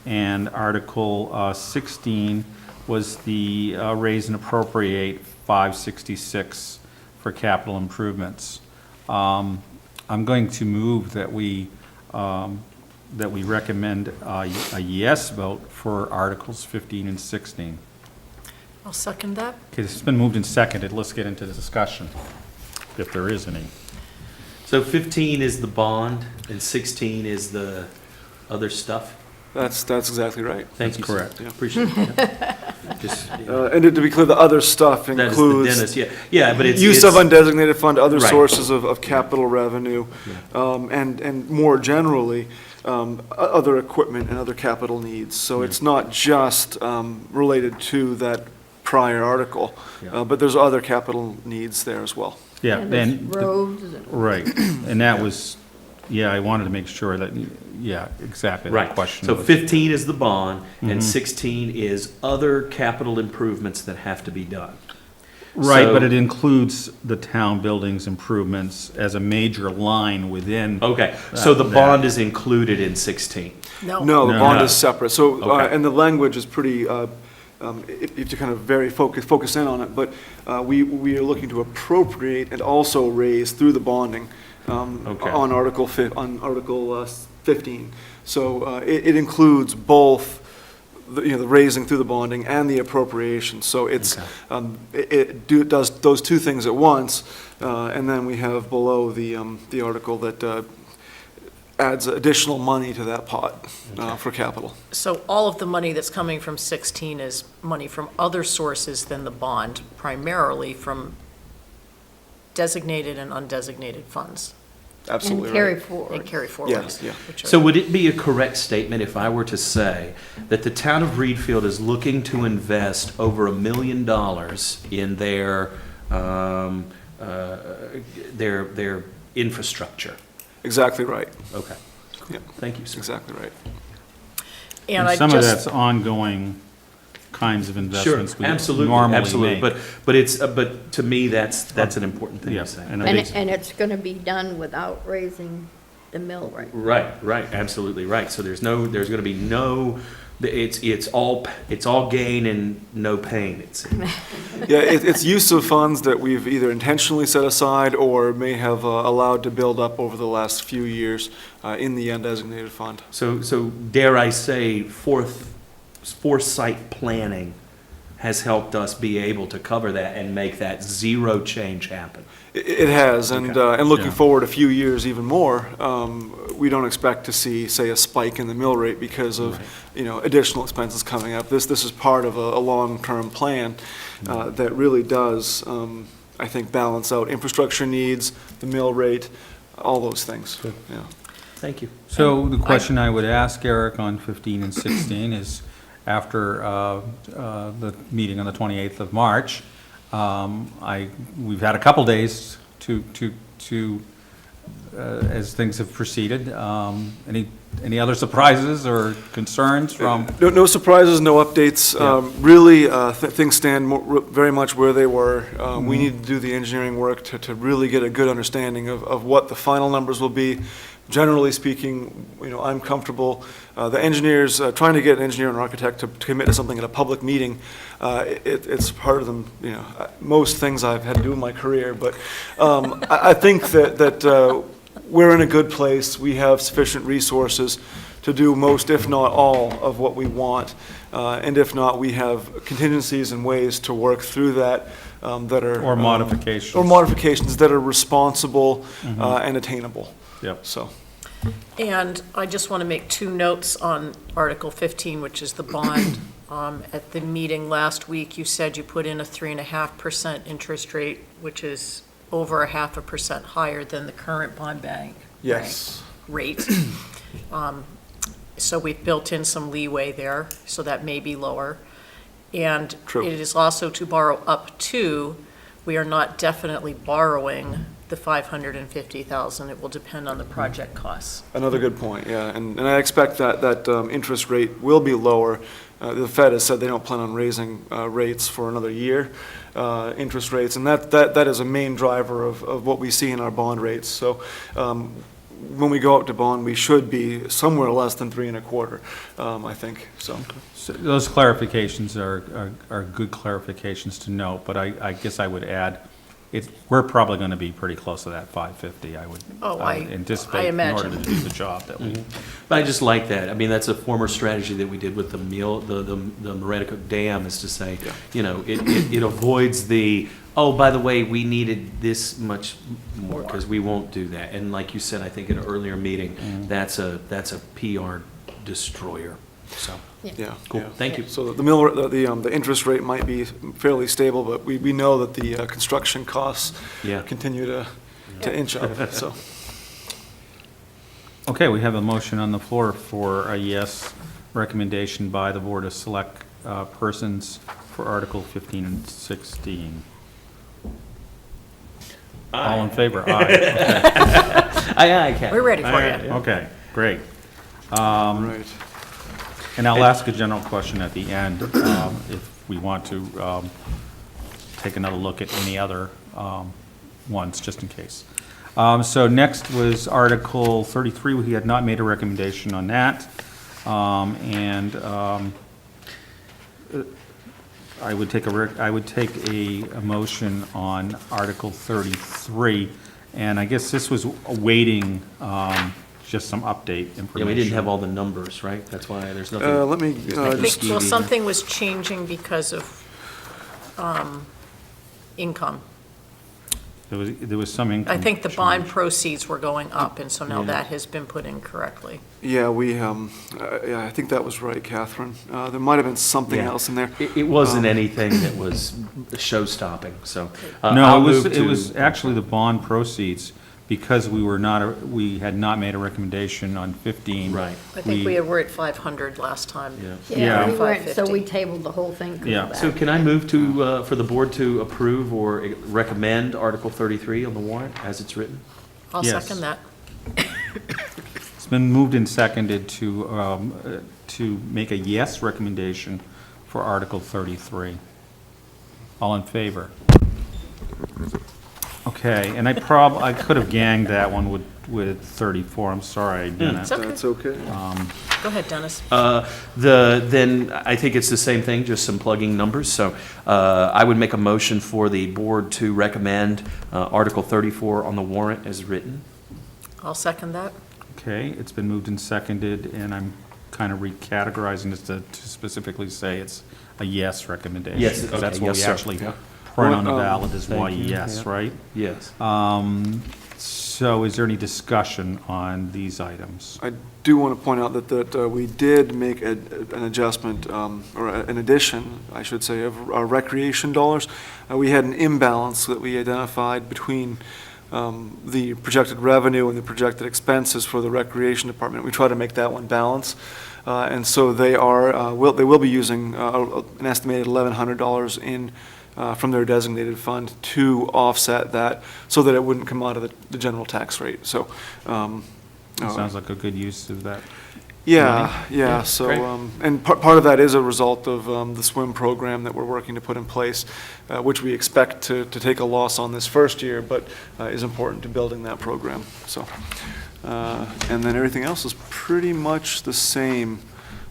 and Article 16 was the raise and appropriate 566 for capital improvements. I'm going to move that we recommend a yes vote for Articles 15 and 16. I'll second that. Okay, this has been moved and seconded. Let's get into the discussion, if there is any. So 15 is the bond, and 16 is the other stuff? That's exactly right. Thank you, sir. correct. Yeah. Appreciate it. Just, And to be clear, the other stuff that is the includes dentist, yeah. Yeah, but it's. use of it's- undesignated fund, other Right. sources of capital revenue, and more generally, other equipment and other capital needs. So it's not just related to that prior article, Yeah. but there's other capital needs there as well. Yeah, And there's and, roads and right, and that was, I wanted to make sure that, exactly, that Right, question. so was- 15 is the bond, Mhm. and 16 is other capital improvements that have to be done. Right, So- but it includes the town buildings improvements as a major line within. Okay, so the that. bond is included in 16. No, the No, bond no. is separate. So, Okay. and the language is pretty, if you kind of focus in on it, but we are looking to appropriate and also raise through the bonding Okay. on Article 15. So it includes both, the raising through the bonding and the appropriation. So it's, it does those two things at once, and then we have below the article that adds additional money to that pot for capital. So all of the money that's coming from 16 is money from other sources than the bond, primarily from designated and undesignated funds Absolutely and carry right. forward. and carry forward. Yes, yeah. which are- So would it be a correct statement if I were to say that the town of Reedfield is looking to invest over $1 million in their infrastructure? Exactly right. Okay. Yeah. Thank you, That's sir. exactly right. And I Some of that's just, ongoing kinds of Sure, investments we absolutely, normally absolutely. make. But to me, that's an important thing Yeah, to say. and a And, big- and it's gonna be done without raising the mill rate. Right, absolutely right. So there's going to be no, it's all gain and no pain, it seems. Yeah, it's use of funds that we've either intentionally set aside or may have allowed to build up over the last few years in the undesignated fund. So dare I say, foresight planning has helped us be able to cover that and make that zero change happen. It has, and looking Yeah. forward a few years even more, we don't expect to see, say, a spike in the mill rate because of, additional expenses coming up. This is part of a long-term plan that really does, I think, balance out infrastructure needs, the mill rate, all those things. Yeah. Thank you. So the question I would ask Eric on 15 and 16 is, after the meeting on the 28th of March, we've had a couple days to as things have proceeded. Any other surprises or concerns from? No surprises, no updates. Yeah. Really, things stand very much where they were. We need to do the engineering work to really get a good understanding of what the final numbers will be. Generally speaking, I'm comfortable. The engineers, trying to get an engineer and an architect to commit to something at a public meeting, it's harder than, most things I've had to do in my career. But I think that we're in a good place. We have sufficient resources to do most, if not all, of what we want. And if not, we have contingencies and ways to work through that that are... Or modifications. Or modifications that are responsible and attainable. Yep. So, And I just want to make 2 notes on Article 15, which is the bond. At the meeting last week, you said you put in a 3.5% interest rate, which is over 0.5% higher than the current bond bank yes. rate. So we've built in some leeway there, so that may be lower. And True. it is also to borrow up to, we are not definitely borrowing the $550,000. It will depend on the project costs. Another good point, yeah. And I expect that interest rate will be lower. The Fed has said they don't plan on raising rates for another year, interest rates, and that is a main driver of what we see in our bond rates. So when we go out to bond, we should be somewhere less than 3.25%, I think, so. So those clarifications are good clarifications to note, but I guess I would add, we're probably going to be pretty close to that 550, I would anticipate, in order to imagine. do the job that we... But I just like that. I mean, that's a former strategy that we did with the Morettacook Dam, is to say, it avoids the, oh, by the way, we needed this much more, because we won't do that. And like you said, I think in an earlier meeting, that's a PR destroyer, so. Yeah. Cool, yeah. thank you. So the interest rate might be fairly stable, but we know that the construction costs Yeah. continue to inch up, so. Okay, we have a motion on the floor for a yes recommendation by the Board of Select Persons for Article 15 and 16. All in favor? Aye. Aye, Kat. We're ready for Okay. you. Okay, great. Right. And I'll ask a general question at the end, if we want to take another look at any other ones, just in case. So next was Article 33. We had not made a recommendation on that. I would take a motion on Article 33, and I guess this was awaiting just some update information. Yeah, we didn't have all the numbers, right? That's why there's nothing. Let me I just, think, well, something was changing because of income. There was some income. I think the change. bond proceeds were going up, and so now that has been put in correctly. yeah, yeah, I think that was right, Catherine. There might have been something Yeah. else in there. It wasn't anything that was show-stopping, so. No, I'll it move was actually the bond proceeds, because we had not made a recommendation on 15. Right. I think we were at 500 last time. Yeah. Yeah. We weren't, so 550. we tabled the whole thing. coming Yeah. back. So can I move to, for the board to approve or recommend Article 33 on the warrant as it's written? I'll Yes. second that. It's been moved and seconded to make a yes recommendation for Article 33. All in favor? Okay, and I could have ganged that one with 34, I'm sorry, I didn't. It's okay. That's okay. Go ahead, Dennis. Then I think it's the same thing, just some plugging numbers. So I would make a motion for the board to recommend Article 34 on the warrant as written. I'll second that. Okay, it's been moved and seconded, and I'm kind of recategorizing this to specifically say it's a yes recommendation. Yes, Because that's okay, what yes, we sir. actually Yeah. print on the Well, ballot is why thank you, yes, yeah. right? Yes. So is there any discussion on these items? I do want to point out that we did make an adjustment, or an addition, I should say, of our recreation dollars. We had an imbalance that we identified between the projected revenue and the projected expenses for the recreation department. We try to make that one balance. And so they will be using an estimated $1,100 in from their designated fund to offset that, so that it wouldn't come out of the general tax rate. So, Sounds like a good use of that. yeah, Yeah, yeah. So, great. and part of that is a result of the swim program that we're working to put in place, which we expect to take a loss on this first year, but is important to building that program. So, And then everything else is pretty much the same.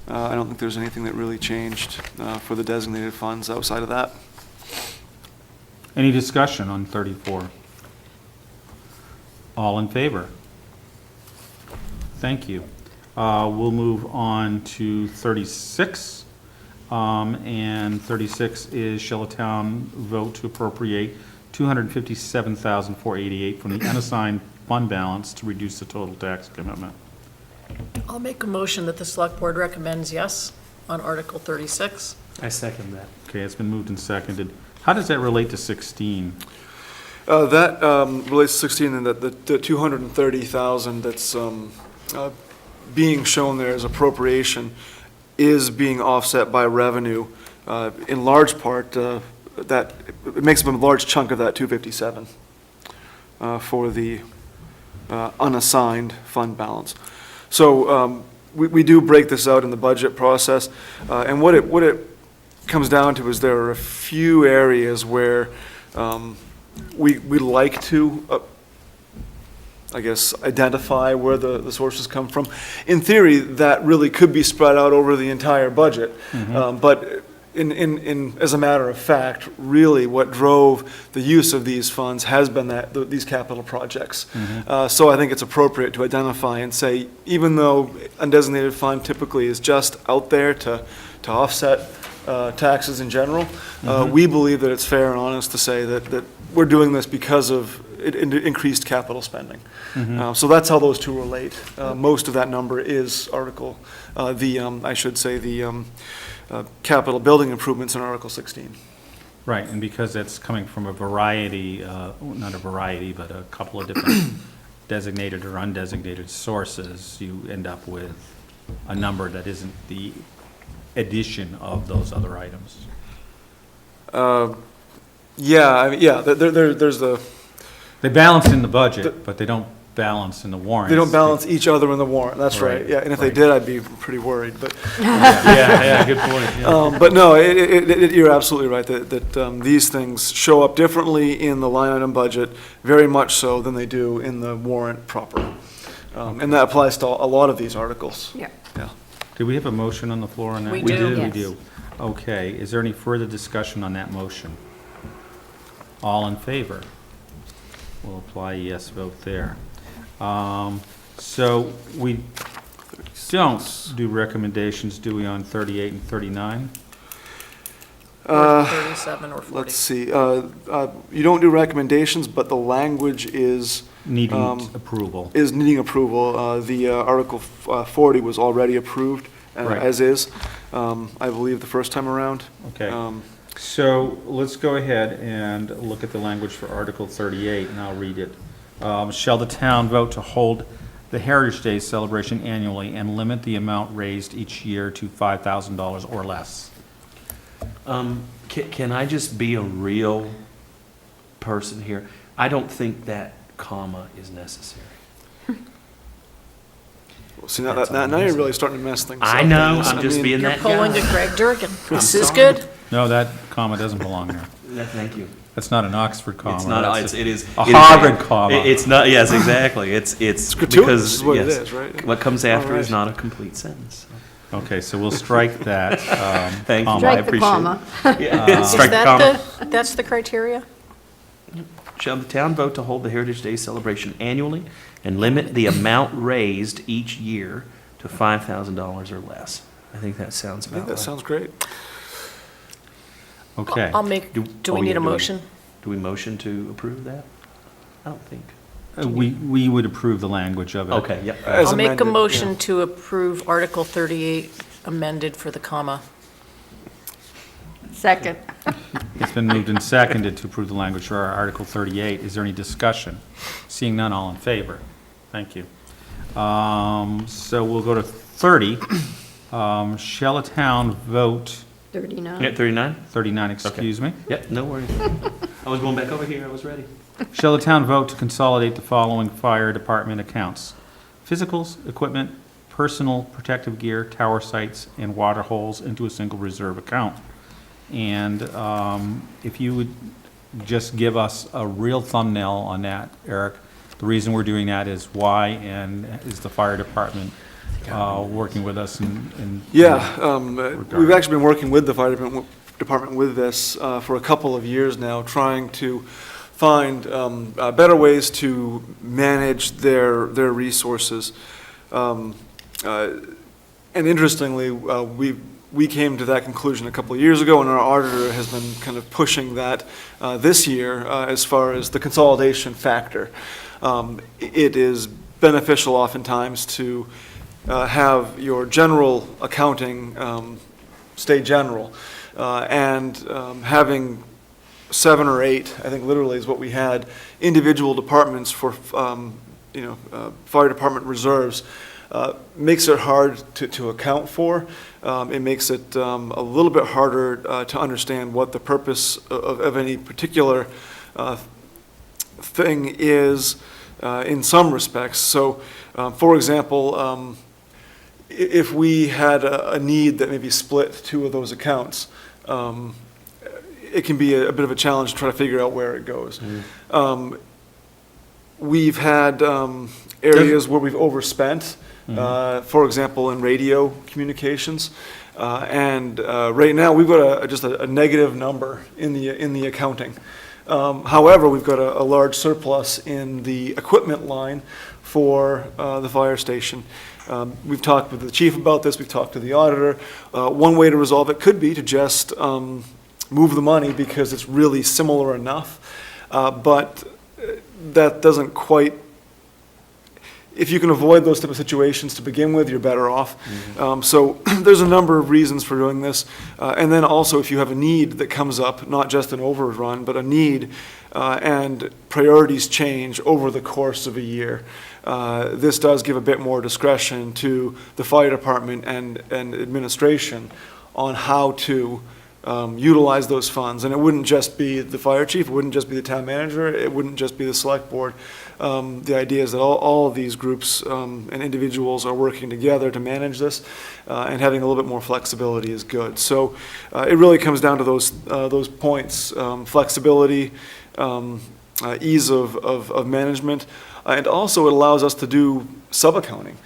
I don't think there's anything that really changed for the designated funds outside of that. Any discussion on 34? All in favor? Thank you. We'll move on to 36. And 36 is shall a town vote to appropriate $257,488 from the unassigned fund balance to reduce the total tax commitment. I'll make a motion that the select board recommends yes on Article 36. I second that. Okay, it's been moved and seconded. How does that relate to 16? That relates to 16, and that the 230,000 that's being shown there as appropriation is being offset by revenue. In large part, that it makes up a large chunk of that 257 for the unassigned fund balance. So we do break this out in the budget process, and what it comes down to is there are a few areas where we like to, I guess, identify where the sources come from. In theory, that really could be spread out over the entire budget, but as a matter of fact, really what drove the use of these funds has been these capital projects. So I think it's appropriate to identify and say, even though undesignated fund typically is just out there to offset taxes in general, we believe that it's fair and honest to say that we're doing this because of increased capital spending. So that's how those two relate. Most of that number is capital building improvements in Article 16. Right, and because that's coming from a variety, not a variety, but a couple of different designated or undesignated sources, you end up with a number that isn't the addition of those other items. There's the, They balance in the budget, but they don't balance in the warrants. they don't balance each other in the warrant, that's right. Right, Yeah, and if they right. did, I'd be pretty worried, but. Yeah, good point. Yeah. But no, you're absolutely right, that these things show up differently in the line item budget, very much so than they do in the warrant proper. And that applies to a lot of these articles. Yeah. Yeah. Do we have a motion on the floor on that? We do. We Yes. do. Okay, is there any further discussion on that motion? All in favor? We'll apply a yes vote there. So we don't do recommendations, do we, on 38 and 39? Or 37 or 40. Let's see, you don't do recommendations, but the language is Needing approval. needing approval. The Article 40 was already approved, Right. as is, I believe, the first time around. Okay. So let's go ahead and look at the language for Article 38, and I'll read it. Shall the town vote to hold the Heritage Day celebration annually and limit the amount raised each year to $5,000 or less? Can I just be a real person here? I don't think that comma is necessary. See, now That's all I'm you're saying. really starting to mess things up. I know, I I'm just mean, being You're that pulling to guy. Greg Durkin. This is sorry. good. No, that comma doesn't belong there. No, thank you. That's not an Oxford comma. It's not, That's it is. a it is Harvard comma. It's not, yes, exactly. It's gratuitous because, is what it yes, is, right? what comes after All is right. not a complete sentence. Okay, so we'll strike that Thank you. comma. I Strike the appreciate it. comma. Yeah. Is Strike the that comma. that's the criteria? Shall the town vote to hold the Heritage Day celebration annually and limit the amount raised each year to $5,000 or less? I think that sounds I think about that right. sounds great. Okay. I'll make, do we need a motion? Do we motion to approve that? I don't think. We would approve the language of it. Okay, yep. As I'll make a amended, motion yeah. to approve Article 38 amended for the comma. Second. It's been moved and seconded to approve the language for our Article 38. Is there any discussion? Seeing none, all in favor? Thank you. So we'll go to 30. Shall a town vote, 39. Yeah, 39? 39, excuse me. Yep, no worries. I was going back over here, I was ready. Shall the town vote to consolidate the following fire department accounts? Physicals, equipment, personal protective gear, tower sites, and water holes into a single reserve account. And if you would just give us a real thumbnail on that, Eric, the reason we're doing that is why, and is the fire department working with us in? Yeah, we've actually been working with the fire department with this for a couple of years now, trying to find better ways to manage their resources. And interestingly, we came to that conclusion a couple of years ago, and our auditor has been kind of pushing that this year as far as the consolidation factor. It is beneficial oftentimes to have your general accounting stay general, and having 7 or 8, I think literally is what we had, individual departments for, fire department reserves, makes it hard to account for. It makes it a little bit harder to understand what the purpose of any particular thing is in some respects. So, for example, if we had a need that maybe split 2 of those accounts, it can be a bit of a challenge to try to figure out where it goes. We've had areas where we've overspent, for example, in radio communications. And right now, we've got just a negative number in the accounting. However, we've got a large surplus in the equipment line for the fire station. We've talked with the chief about this, we've talked to the auditor. One way to resolve it could be to just move the money because it's really similar enough. But that doesn't quite, if you can avoid those type of situations to begin with, you're better off. So there's a number of reasons for doing this. And then also if you have a need that comes up, not just an overrun, but a need, and priorities change over the course of a year. This does give a bit more discretion to the fire department and administration on how to utilize those funds. And it wouldn't just be the fire chief, it wouldn't just be the town manager, it wouldn't just be the select board. The idea is that all of these groups and individuals are working together to manage this, and having a little bit more flexibility is good. So it really comes down to those points, flexibility, ease of management, and also it allows us to do sub-accounting.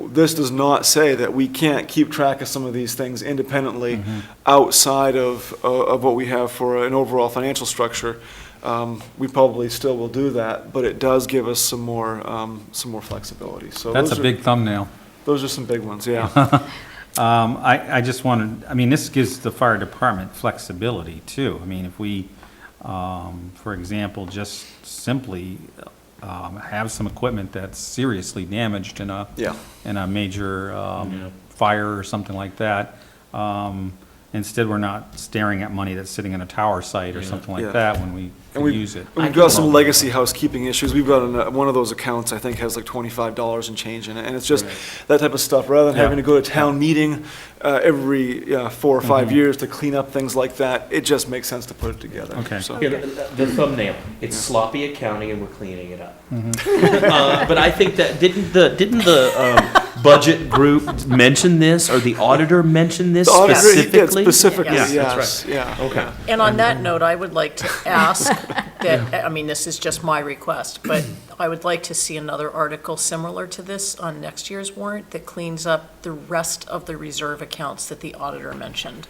This does not say that we can't keep track of some of these things independently outside of what we have for an overall financial structure. We probably still will do that, but it does give us some more flexibility. So That's those a are- big thumbnail. Those are some big ones, yeah. I just wanted, I mean, this gives the fire department flexibility too. I mean, if we, for example, just simply have some equipment that's seriously damaged in a Yeah. major fire or something like that, instead we're not staring at money that's sitting in a tower site or something Yeah. like that when we And could we- use it. We've got some legacy housekeeping issues. We've got one of those accounts, I think, has like $25 and change in it. And it's just that type of stuff. Rather than Yeah. having to go to town meeting every 4 or 5 years to clean up things like that, it just makes sense to put it together. Okay. So- Here, the thumbnail, it's sloppy accounting and we're cleaning it up. But I think that, didn't the budget group mention this, or the auditor mention this The auditor, yeah, specifically? specifically, Yes, yes, that's yeah. Okay. And on that note, I would like to ask that, I mean, this is just my request, but I would like to see another article similar to this on next year's warrant that cleans up the rest of the reserve accounts that the auditor mentioned.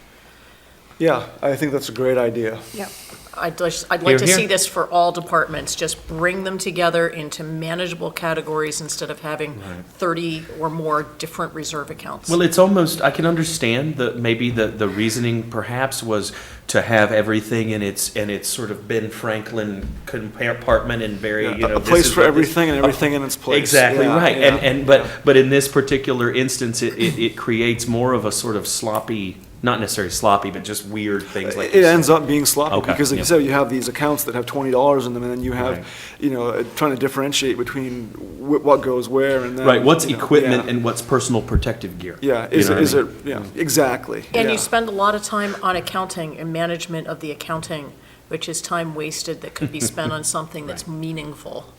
Yeah, I think that's a great idea. Yep. I'd like Hear, to hear. see this for all departments, just bring them together into manageable categories instead of having 30 or more different reserve accounts. Well, it's almost, I can understand maybe the reasoning perhaps was to have everything in its sort of Ben Franklin compartment and very, Yeah, you know. a this place is for what this- everything and everything in its place. Exactly Yeah, right. yeah. But in this particular instance, it creates more of a sort of sloppy, not necessarily sloppy, but just weird things like. It ends up being sloppy, Okay, because like you yeah. said, you have these accounts that have $20 in them, and then you Right. have, trying to differentiate between what goes where, and then. Right, what's you know, equipment yeah. and what's personal protective gear? Yeah, You is know it, what is I it, mean? yeah, exactly. And yeah. you spend a lot of time on accounting and management of the accounting, which is time wasted that could be spent on something that's meaningful.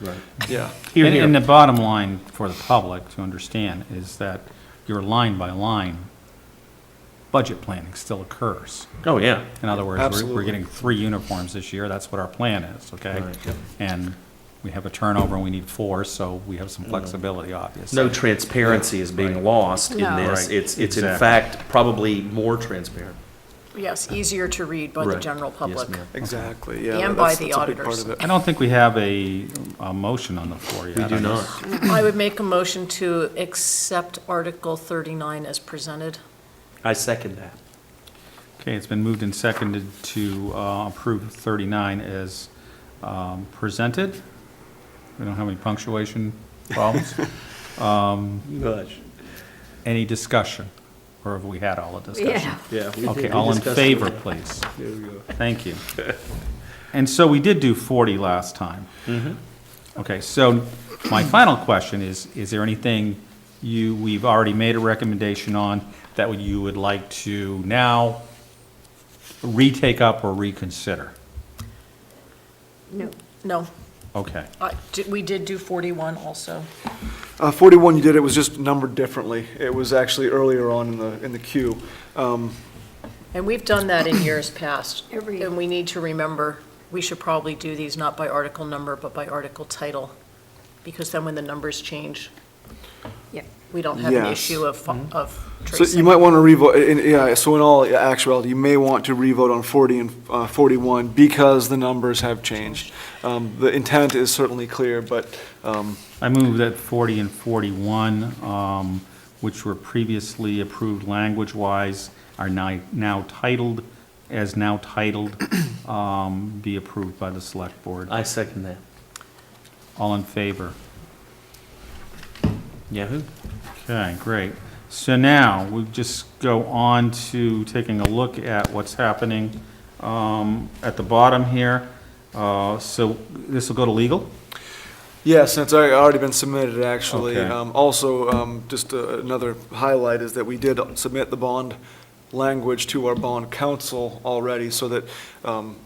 Yeah, Here, And here. the bottom line for the public to understand is that your line by line budget planning still occurs. Oh, yeah. In other words, we're Absolutely. getting 3 uniforms this year, that's what our plan is, okay? Right, yep. And we have a turnover and we need 4, so we have some flexibility, obviously. No transparency is being lost in No. this. Right. It's in Exactly. fact probably more transparent. Yes, easier to read by the Right. general Yes, public. ma'am. Exactly, yeah. And by that's- the that's a big part auditors. of it. I don't think we have a motion on the floor yet. We do on not. this. I would make a motion to accept Article 39 as presented. I second that. Okay, it's been moved and seconded to approve 39 as presented. We don't have any punctuation problems. Gosh. Any discussion? Or have we had all the discussion? Yeah. Yeah. Okay, all in favor, please. There we go. Thank you. And so we did do 40 last time. Okay, so my final question is there anything we've already made a recommendation on that you would like to now retake up or reconsider? No. No, Okay, we did do 41 also. 41 you did, it was just numbered differently. It was actually earlier on in the queue. And we've done that in years past. Every- And we need to remember, we should probably do these not by article number, but by article title, because then when the numbers change, Yeah. we don't have an Yes. issue of So tracing. you might want to revote, yeah, so in all actuality, you may want to revote on 40 and 41 because the numbers have changed. The intent is certainly clear, but I move that 40 and 41, which were previously approved language-wise, are now titled, be approved by the select board. I second that. All in favor? Yahoo? Okay, great. So now, we just go on to taking a look at what's happening at the bottom here. So this will go to legal? yes, it's already been submitted, actually. Okay. Also, just another highlight is that we did submit the bond language to our bond counsel already, so that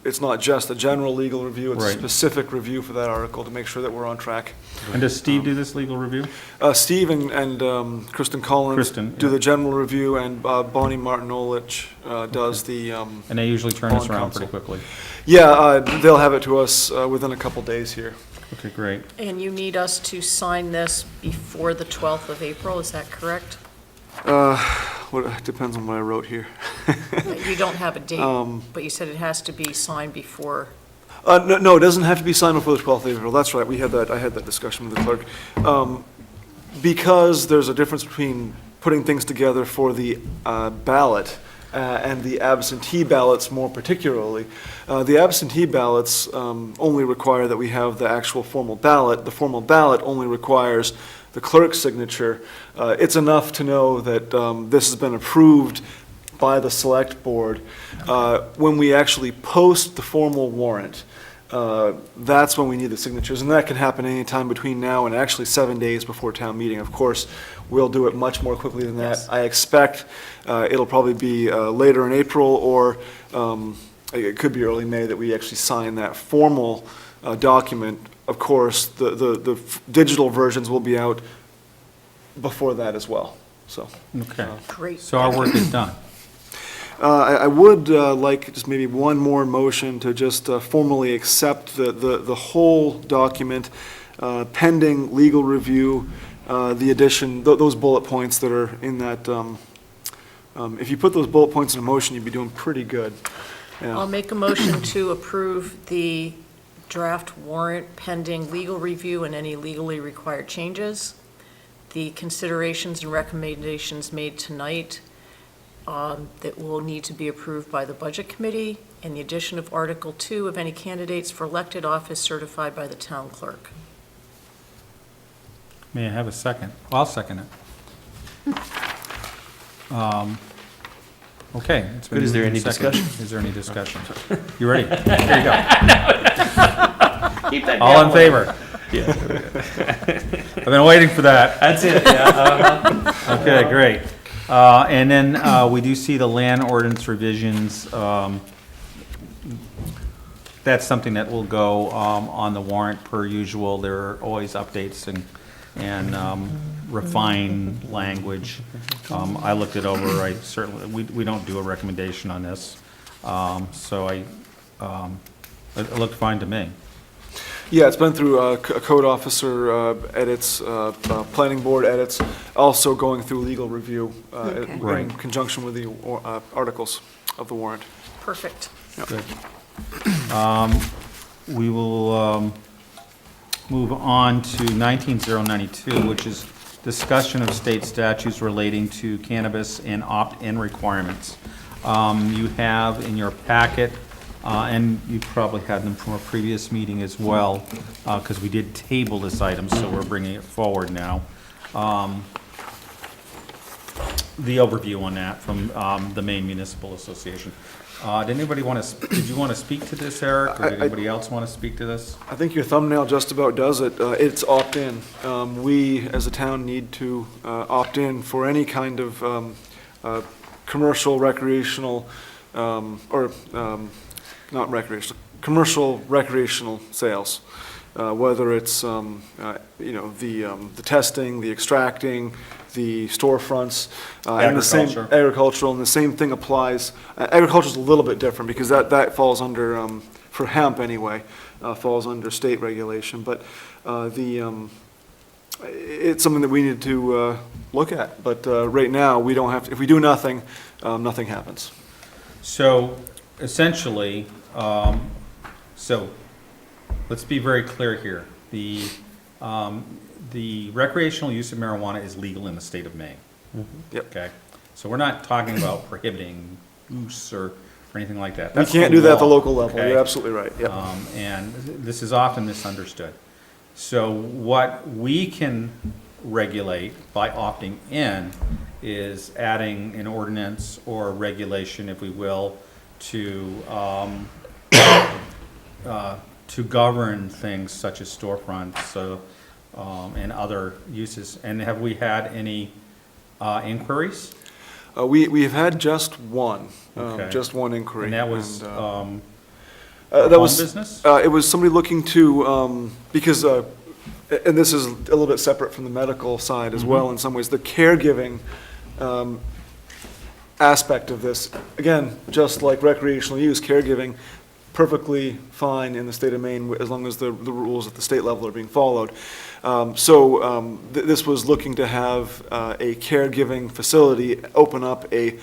it's not just a general legal review, it's a Right. specific review for that article to make sure that we're on track. And does Steve do this legal review? Steve and Kristen Collins Kristen, do yeah. the general review, and Bonnie Martinolich does the, And they usually turn this Bond around counsel. pretty quickly. yeah, they'll have it to us within a couple days here. Okay, great. And you need us to sign this before the 12th of April, is that correct? It depends on what I wrote here. You don't have a date, Um, but you said it has to be signed before. No, it doesn't have to be signed before the 12th of April, that's right, I had that discussion with the clerk. Because there's a difference between putting things together for the ballot and the absentee ballots more particularly. The absentee ballots only require that we have the actual formal ballot. The formal ballot only requires the clerk's signature. It's enough to know that this has been approved by the select board. When we actually post the formal warrant, that's when we need the signatures, and that can happen anytime between now and actually 7 days before town meeting. Of course, we'll do it much more quickly than that. Yes. I expect it'll probably be later in April, or it could be early May that we actually sign that formal document. Of course, the digital versions will be out before that as well, so. Okay. Great. So our work is done. I would like just maybe one more motion to just formally accept the whole document pending legal review, the addition, those bullet points that are in that, if you put those bullet points in a motion, you'd be doing pretty good. Yeah. I'll make a motion to approve the draft warrant pending legal review and any legally required changes. The considerations and recommendations made tonight that will need to be approved by the Budget Committee, and the addition of Article 2 of any candidates for elected office certified by the town clerk. May I have a second? I'll second it. Okay. it's been Good. Is there moved any and seconded. discussion? Is there any discussion? You ready? Here you go. Keep that All in favor? Yeah. I've been waiting for that. That's it, yeah. Okay, great. And then we do see the land ordinance revisions. That's something that will go on the warrant per usual. There are always updates and refined language. I looked it over. I certainly, we don't do a recommendation on this. So it looked fine to me. Yeah, it's been through code officer edits, planning board edits, also going through legal review Okay. in Right. conjunction with the articles of the warrant. Perfect. Good. We will move on to 19092, which is discussion of state statutes relating to cannabis and opt-in requirements. You have in your packet, and you probably had them from a previous meeting as well, because we did table this item, so we're bringing it forward now. The overview on that from the Maine Municipal Association. Did anybody want to, did you want to speak to this, Eric, or did anybody else want to speak to this? I think your thumbnail just about does it. It's opt-in. We, as a town, need to opt in for any kind of commercial, recreational, not recreational, commercial recreational sales, whether it's, the testing, the extracting, the storefronts. And the same Agriculture. agricultural, and the same thing applies. Agriculture's a little bit different, because that falls under, for hemp anyway, falls under state regulation. But it's something that we need to look at. But right now, we don't have to, if we do nothing, nothing happens. So essentially, so let's be very clear here. The recreational use of marijuana is legal in the state of Maine. Yep. Okay? So we're not talking about prohibiting use or anything like that. We That's can't the do that at the law, local level. okay? You're absolutely right. Yep. And this is often misunderstood. So what we can regulate by opting in is adding an ordinance or regulation, if we will, to govern things such as storefronts and other uses. And have we had any inquiries? We have had just one, Okay. just one inquiry. And that was that home was business? It was somebody looking to because, and this is a little bit separate from the medical side as well in some ways. The caregiving aspect of this, again, just like recreational use, caregiving, perfectly fine in the state of Maine as long as the rules at the state level are being followed. This was looking to have a caregiving facility open up a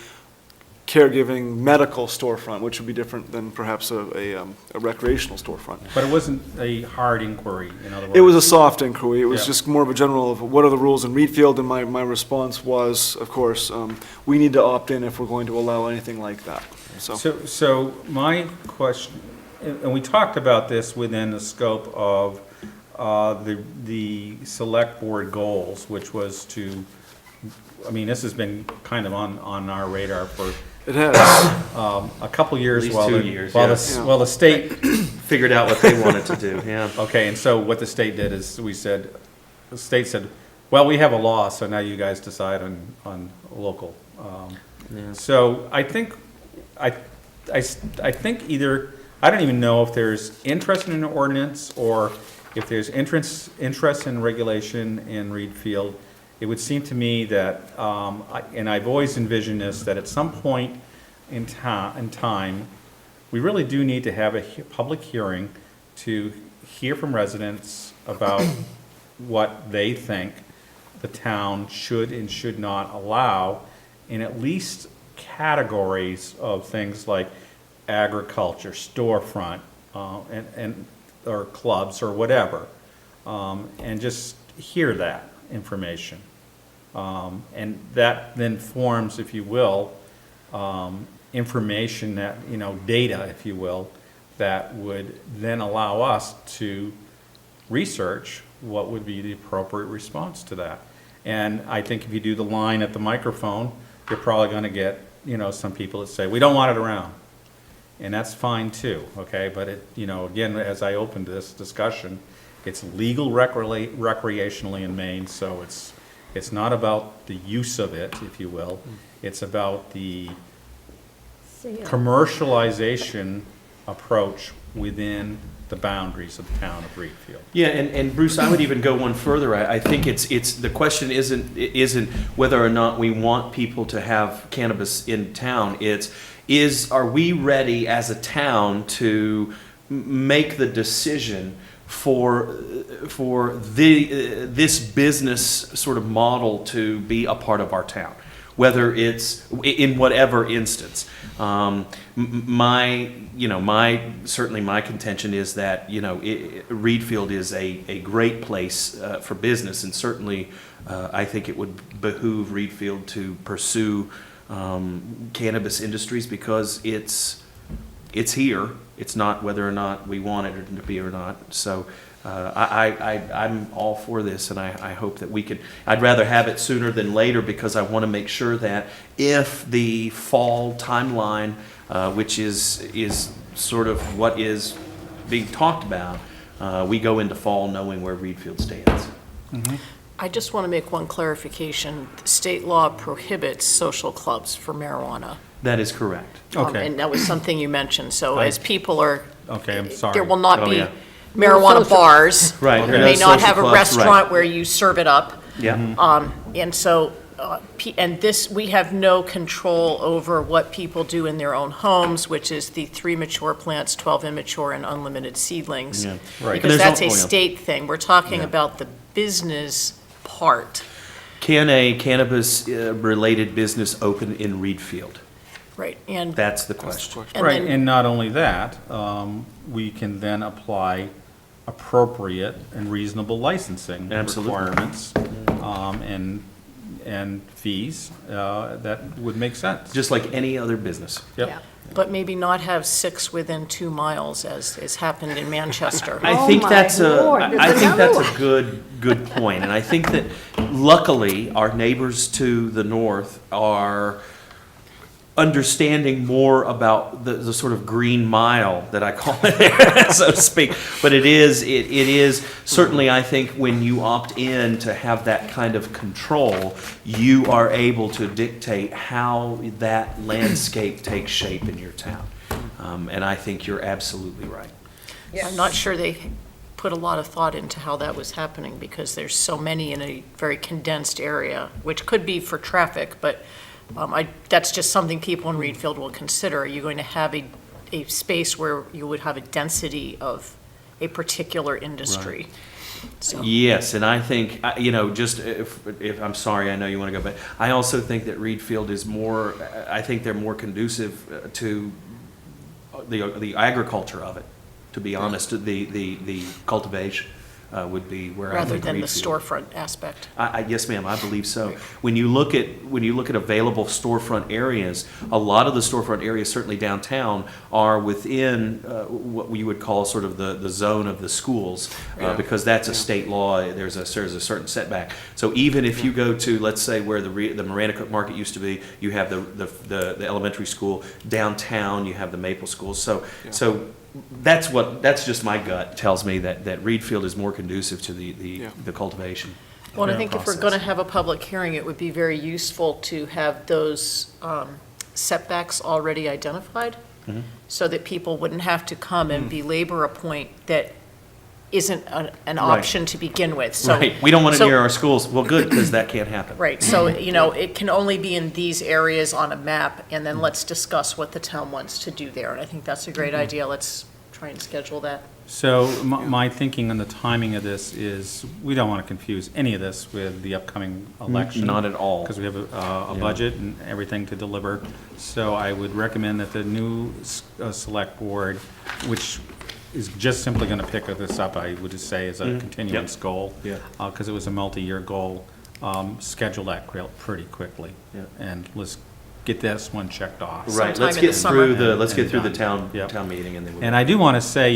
caregiving medical storefront, which would be different than perhaps a recreational storefront. But it wasn't a hard inquiry, in other words? It was a soft inquiry. It was Yeah. just more of a general of what are the rules in Reedfield, and my response was, of course, we need to opt in if we're going to allow anything like that. So my question, and we talked about this within the scope of the select board goals, which was to, I mean, this has been kind of on our radar for It has. a couple years. At least while 2 the- years, While yeah. the, while the state, Figured out what they wanted to do, yeah. okay, and so what the state did is the state said, well, we have a law, so now you guys decide on local. Yeah. So I think either, I don't even know if there's interest in an ordinance or if there's interest in regulation in Reedfield. It would seem to me that, and I've always envisioned this, that at some point in time, we really do need to have a public hearing to hear from residents about what they think the town should and should not allow in at least categories of things like agriculture, storefront, or clubs or whatever, and just hear that information. And that then forms, if you will, information that, data, if you will, that would then allow us to research what would be the appropriate response to that. And I think if you do the line at the microphone, you're probably going to get, some people that say, we don't want it around. And that's fine too, okay? But again, as I opened this discussion, it's legal recreationally in Maine, so it's not about the use of it, if you will. It's about the commercialization approach within the boundaries of the town of Reedfield. Yeah, and Bruce, I would even go one further. I think it's the question isn't whether or not we want people to have cannabis in town. Are we ready as a town to make the decision this business sort of model to be a part of our town, whether it's in whatever instance. Certainly my contention is that, Reed Field is a great place for business, and certainly I think it would behoove Reed Field to pursue cannabis industries because it's here. It's not whether or not we want it to be or not. So I'm all for this, and I hope that we can. I'd rather have it sooner than later because I want to make sure that if the fall timeline, which is sort of what is being talked about, we go into fall knowing where Reed Field stands. I just want to make one clarification. State law prohibits social clubs for marijuana. That is correct. Okay. And that was something you mentioned. So as people are, Okay, I'm sorry. there will not Oh, be yeah. marijuana social- bars. Right. You there are may no not social have a clubs, right. restaurant where you serve it up. Yeah. And so, and this, we have no control over what people do in their own homes, which is the 3 mature plants, 12 immature, and unlimited seedlings. Yeah. Right. Because There's that's al- a oh, yeah. state thing. We're talking Yeah. about the business part. Can a cannabis-related business open in Reed Field? Right, and That's the question. And Right, then- and not only that, we can then apply appropriate and reasonable licensing Absolutely. requirements and fees that would make sense. Just like any other business. Yep. Yeah. but maybe not have 6 within 2 miles, as has happened in Manchester. I Oh think my that's Lord, I there's think another that's a good point, and I think that luckily our neighbors to the north are understanding more about the sort of green mile that I call it, so to speak. But it is certainly, I think, when you opt in to have that kind of control, you are able to dictate how that landscape takes shape in your town. And I think you're absolutely right. I'm not sure they put a lot of thought into how that was happening, because there's so many in a very condensed area, which could be for traffic, but that's just something people in Reed Field will consider. Are you going to have a space where you would have a density of a particular industry? So, Yes, and I think, just if, I'm sorry, I know you want to go, but I also think that Reed Field is more, I think they're more conducive to the agriculture of it, to be honest, the cultivation would be where I rather think than the Reed Field. storefront aspect. Yes, ma'am, I believe so. When you look at available storefront areas, a lot of the storefront areas, certainly downtown, are within what we would call sort of the zone of the schools, because that's a state law. There's a certain setback. So even if you go to, let's say, where the Miranda Cook Market used to be, you have the elementary school. Downtown, you have the Maple School. So that's just my gut tells me that Reed Field is more conducive to the cultivation. Well, and I Fair think if we're process. going to have a public hearing, it would be very useful to have those setbacks already identified, Mm-hmm. so that people wouldn't have to come and belabor a point that isn't an option to begin with. So, Right, we don't want it so- near our schools. Well, good, because that can't happen. Right, so, it can only be in these areas on a map, and then let's discuss what the town wants to do there. And I think that's a great Mm-hmm. idea. Let's try and schedule that. So my thinking on the timing of this is, we don't want to confuse any of this with the upcoming election. Not at all. Because we have a budget and everything to deliver. So I would recommend that the new select board, which is just simply going to pick this up, I would just say, as a continuance goal. Yeah. Because it was a multi-year goal, schedule that pretty quickly. Yeah. And let's get this one checked off. Right, Sometime let's in the get summer. through let's get And through the done. Yep. town meeting, and then we'll. And I do want to say,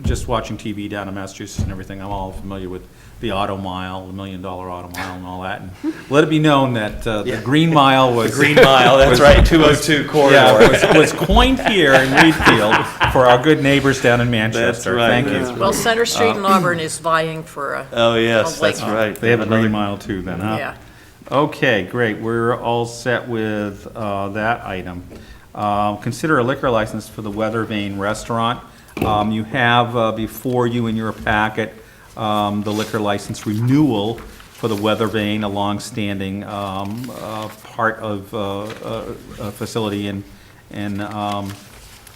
just watching TV down in Massachusetts and everything, I'm all familiar with the Auto Mile, the $1 Million Auto Mile and all that. And let it be known that the Green Mile was. The Green Mile, that's right, 202 corridor. Yeah, was coined here in Reed Field for our good neighbors down in Manchester. right. Thank That's you. Well, Center Street in Auburn is vying for a, Oh, yes, A lake. that's right. They have a Green Mile too then, huh? yeah. Okay, great. We're all set with that item. Consider a liquor license for the Weather Vane Restaurant. You have before you in your packet the liquor license renewal for the Weather Vane, a longstanding part of a facility in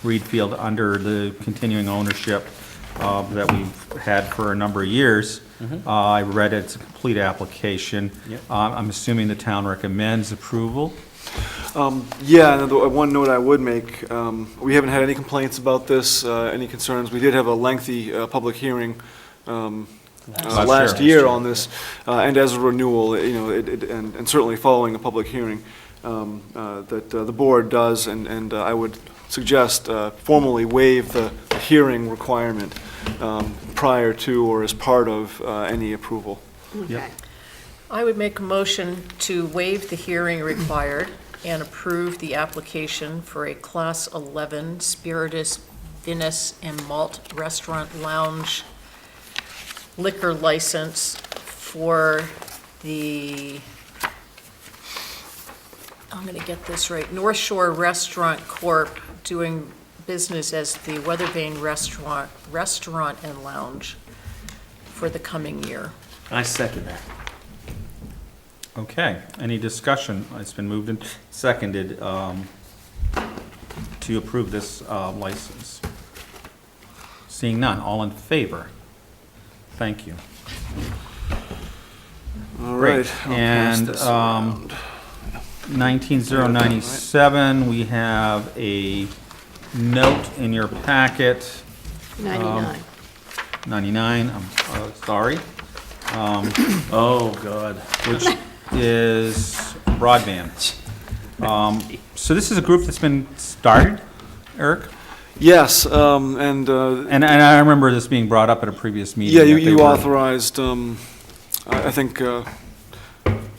Reed Field under the continuing ownership that we've had for a number of years. I read it's a complete application. Yep. I'm assuming the town recommends approval. Yeah, and the one note I would make, we haven't had any complaints about this, any concerns. We did have a lengthy public hearing last year on this, and as a renewal, you know, and certainly following a public hearing, that the board does, and I would suggest formally waive the hearing requirement prior to or as part of any approval. Okay. I would make a motion to waive the hearing required and approve the application for a Class 11 Spiritus Vinous and Malt Restaurant Lounge liquor license for the, I'm going to get this right, North Shore Restaurant Corp. Doing business as the Weathervane Restaurant and Lounge for the coming year. I second that. Okay, any discussion? It's been moved and seconded to approve this license. Seeing none, all in favor? Thank you. All Great. right. I'll pass And this around. 19097, we have a note in your packet, 99. 99, I'm sorry, Oh, God. which is broadband. So this is a group that's been started, Eric? Yes, And I remember this being brought up at a previous meeting. yeah, that they you were- authorized, I think,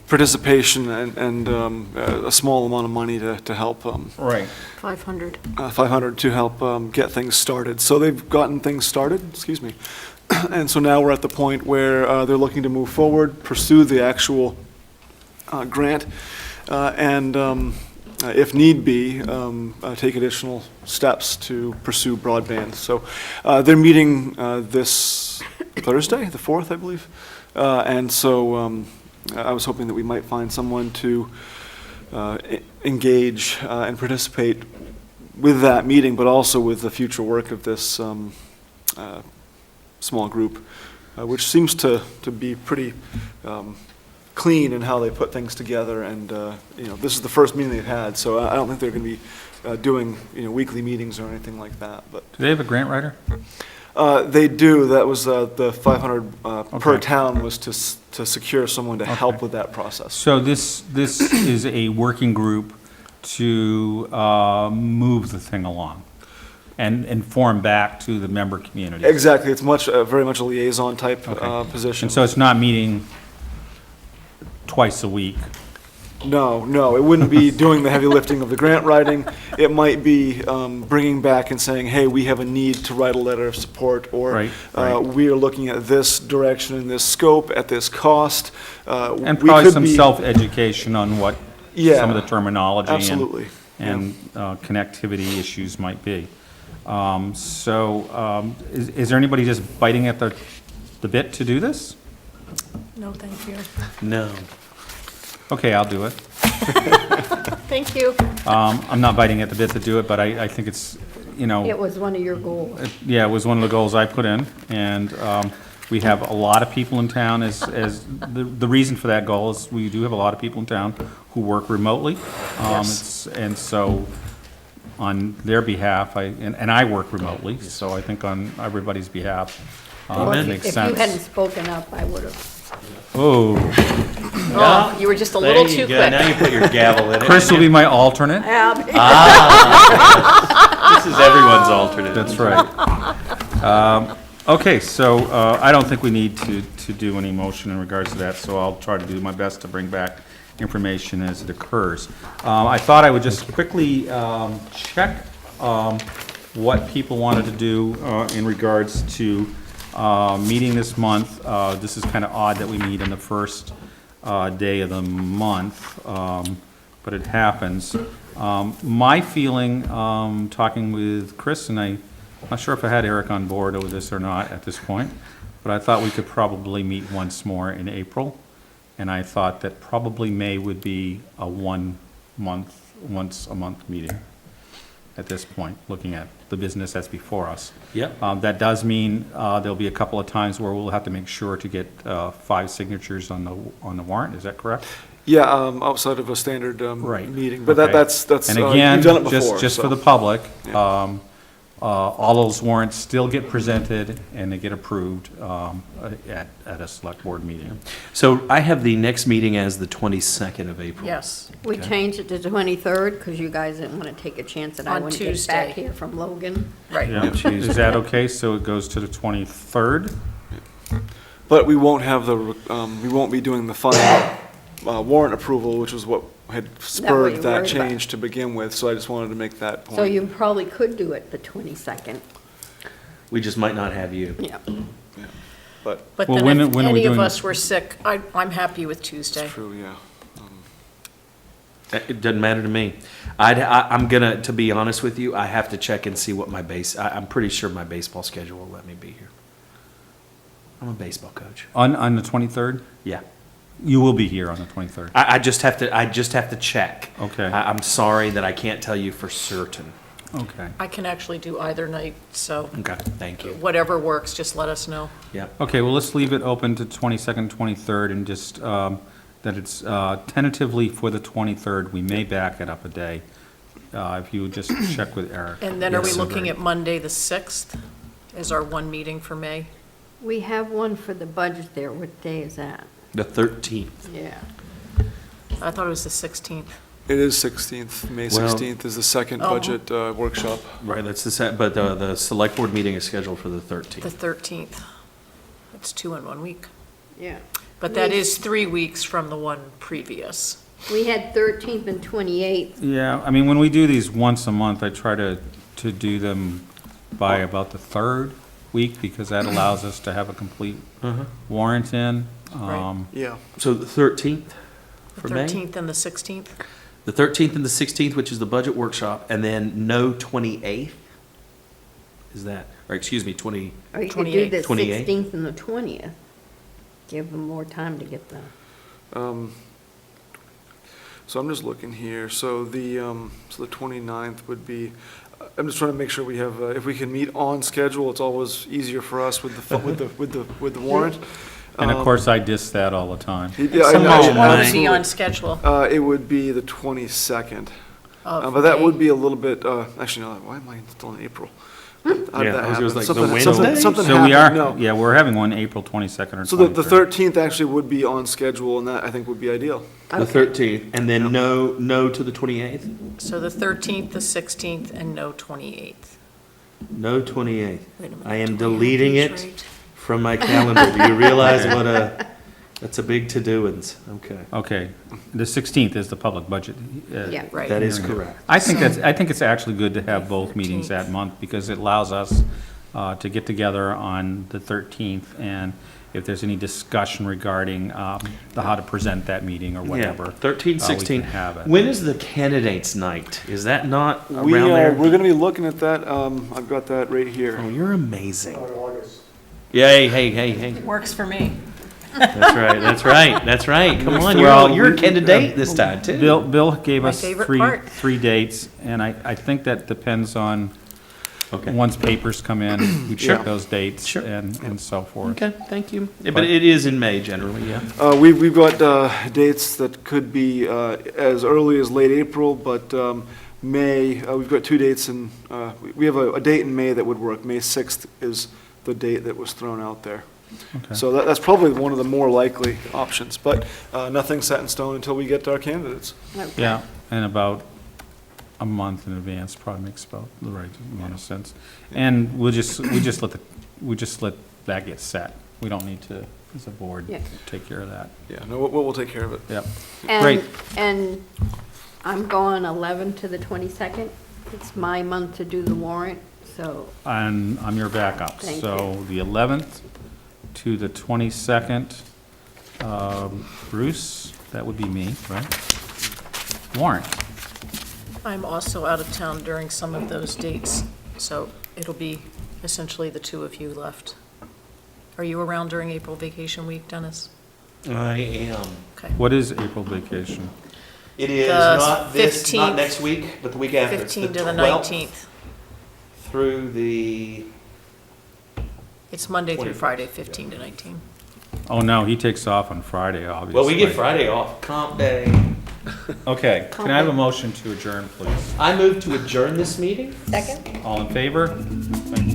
participation and a small amount of money to help, Right. 500. 500 to help get things started. So they've gotten things started, excuse me. And so now we're at the point where they're looking to move forward, pursue the actual grant, and if need be, take additional steps to pursue broadband. So they're meeting this Thursday, the 4th, I believe. And so I was hoping that we might find someone to engage and participate with that meeting, but also with the future work of this small group, which seems to be pretty clean in how they put things together. And, you know, this is the first meeting they've had, so I don't think they're going to be doing, you know, weekly meetings or anything like that. But Do they have a grant writer? they do. That was the 500 per Okay. town was to secure someone to help with that process. So this is a working group to move the thing along and inform back to the member community. Exactly. It's very much a liaison type Okay. position. And so it's not meeting twice a week. No, it wouldn't be doing the heavy lifting of the grant writing. It might be bringing back and saying, hey, we have a need to write a letter of support, or Right. we are looking at this direction and this scope at this cost. And We probably could some be- self-education on what Yeah, some of the terminology absolutely. and connectivity issues might be. Is there anybody just biting at the bit to do this? No, thank you. No. Okay, I'll do it. Thank you. I'm not biting at the bit to do it, but I think it's, you know. It was one of your goals. Yeah, it was one of the goals I put in, and we have a lot of people in town, the reason for that goal is we do have a lot of people in town who work remotely. And so, on their behalf, and I work remotely, so I think on everybody's behalf, Well, it if makes if you hadn't sense. spoken up, I would have. Oh, Oh, you were just a little too quick. Now you put your gavel in it. Chris will be my alternate, This is everyone's alternate. that's right. Okay, so I don't think we need to do any motion in regards to that, so I'll try to do my best to bring back information as it occurs. I thought I would just quickly check what people wanted to do in regards to meeting this month. This is kind of odd that we meet on the first day of the month, but it happens. My feeling, talking with Chris, and I'm not sure if I had Eric on board with this or not at this point, but I thought we could probably meet once more in April. And I thought that probably May would be a once a month meeting. at this point, looking at the business that's before us. Yep. That does mean there'll be a couple of times where we'll have to make sure to get 5 signatures on the warrant, is that correct? Yeah, outside of a standard Right. meeting, but Okay. that's, And again, you've done it before. just for so. the public, Yeah. all those warrants still get presented and they get approved at a select board meeting. So I have the next meeting as the 22nd of April. Yes. We changed it to 23rd because you guys didn't want to take a chance that I On wouldn't get Tuesday. back here from Logan. Right. Yeah. Is that okay? So it goes to the 23rd? But we won't have we won't be doing the final warrant approval, which was what had you spurred were that worried about. change to begin with, so I just wanted to make that point. So you probably could do it the 22nd. We just might not have you. Yeah. But But Well, then when if are we any of doing us were sick, I'm happy with Tuesday. true, yeah. It doesn't matter to me. I'm gonna, to be honest with you, I have to check and see what I'm pretty sure my baseball schedule will let me be here. I'm a baseball coach. On the 23rd? Yeah. You will be here on the 23rd. I just have to check. Okay. I'm sorry that I can't tell you for certain. Okay. I can actually do either night, so Okay, thank you. whatever works, just let us know. Yeah. Okay, well, let's leave it open to 22nd, 23rd, and just that it's tentatively for the 23rd. We may back it up a day. If you would just check with Eric. And then are we Yes. looking at Monday, the 6th, as our one meeting for May? We have one for the budget there. What day is that? The 13th. Yeah. I thought it was the 16th. It is 16th, May Well- 16th is the second Oh. budget workshop. Right, that's but the select board meeting is scheduled for the The 13th. 13th. It's 2 in 1 week. Yeah. But that is 3 weeks from the one previous. We had 13th and 28th. Yeah, I mean, when we do these once a month, I try to do them by about the 3rd week, because that allows us to have a complete warrant in. Right. Yeah. So the 13th The for May? 13th and the 16th? The 13th and the 16th, which is the budget workshop, and then no 28th? Is that, or excuse me, 20, Or you could do the 28th. 16th and the 20th. Give them more time to get the, So I'm just looking here, so the 29th would be, I'm just trying to make sure we have, if we can meet on schedule, it's always easier for us with the warrant. And of course, I diss that all the time. Yeah, I Come know, on, What would absolutely. be on schedule? It would be the 22nd. of But that May? would be a little bit, actually, no, why am I still in April? How did Yeah, that I was happen? like, the Something- Wednesday? something- Something So we happened, are, no. yeah, we're having one April 22nd or 23rd. So the 13th actually would be on schedule, and that I think would be ideal. the 13th, and then no to the 28th? So the 13th, the 16th, and no 28th. No 28th. Wait a minute, I am do I have deleting these it right? from my calendar. Do you realize that's a big to-doings? Okay. Okay, the 16th is the public budget. yeah. Right. That is hearing. correct. I think it's actually good to have both meetings that month, because it allows us to get together on the 13th, and if there's any discussion regarding how to present that meeting or whatever. Yeah, 13, we 16. can have it. When is the candidates' night? Is that not around We're there? going to be looking at that, I've got that right here. Oh, you're amazing. Yay, hey. Works for me. That's right. Come on, Well, you're a candidate this time, too. Bill gave My us favorite part. three dates, and I think that depends on, Okay. once papers come in, we check Yeah. those dates Sure. and so forth. Okay, thank you. Yeah, but it is in May generally, yeah. We've got dates that could be as early as late April, but May, we've got 2 dates, and we have a date in May that would work. May 6th is the date that was thrown out there. Okay. So that's probably one of the more likely options, but nothing's set in stone until we get our candidates. Okay. Yeah, and about a month in advance probably makes about the right amount of sense. And we just let that get set. We don't need to, as a board, Yeah. take care of that. Yeah, no, we'll take care of it. Yep. And- Great. And I'm going 11 to the 22nd. It's my month to do the warrant, so, And I'm your backup. Thank So the 11th to the 22nd, Bruce, that would be me, right? Warrant. I'm also out of town during some of those dates, so it'll be essentially the two of you left. Are you around during April vacation week, Dennis? I am. Okay. What is April vacation? It is The not this, 15th, not next week, but the week after. It's 15 to the 12th 19th. Through the, It's Monday through 21st, Friday, 15 to 19. Oh, no, he takes off on Friday, obviously. well, we get Friday off, comp day. Okay, can I have a motion to adjourn, please? I move to adjourn this meeting. Second? All in favor? Thank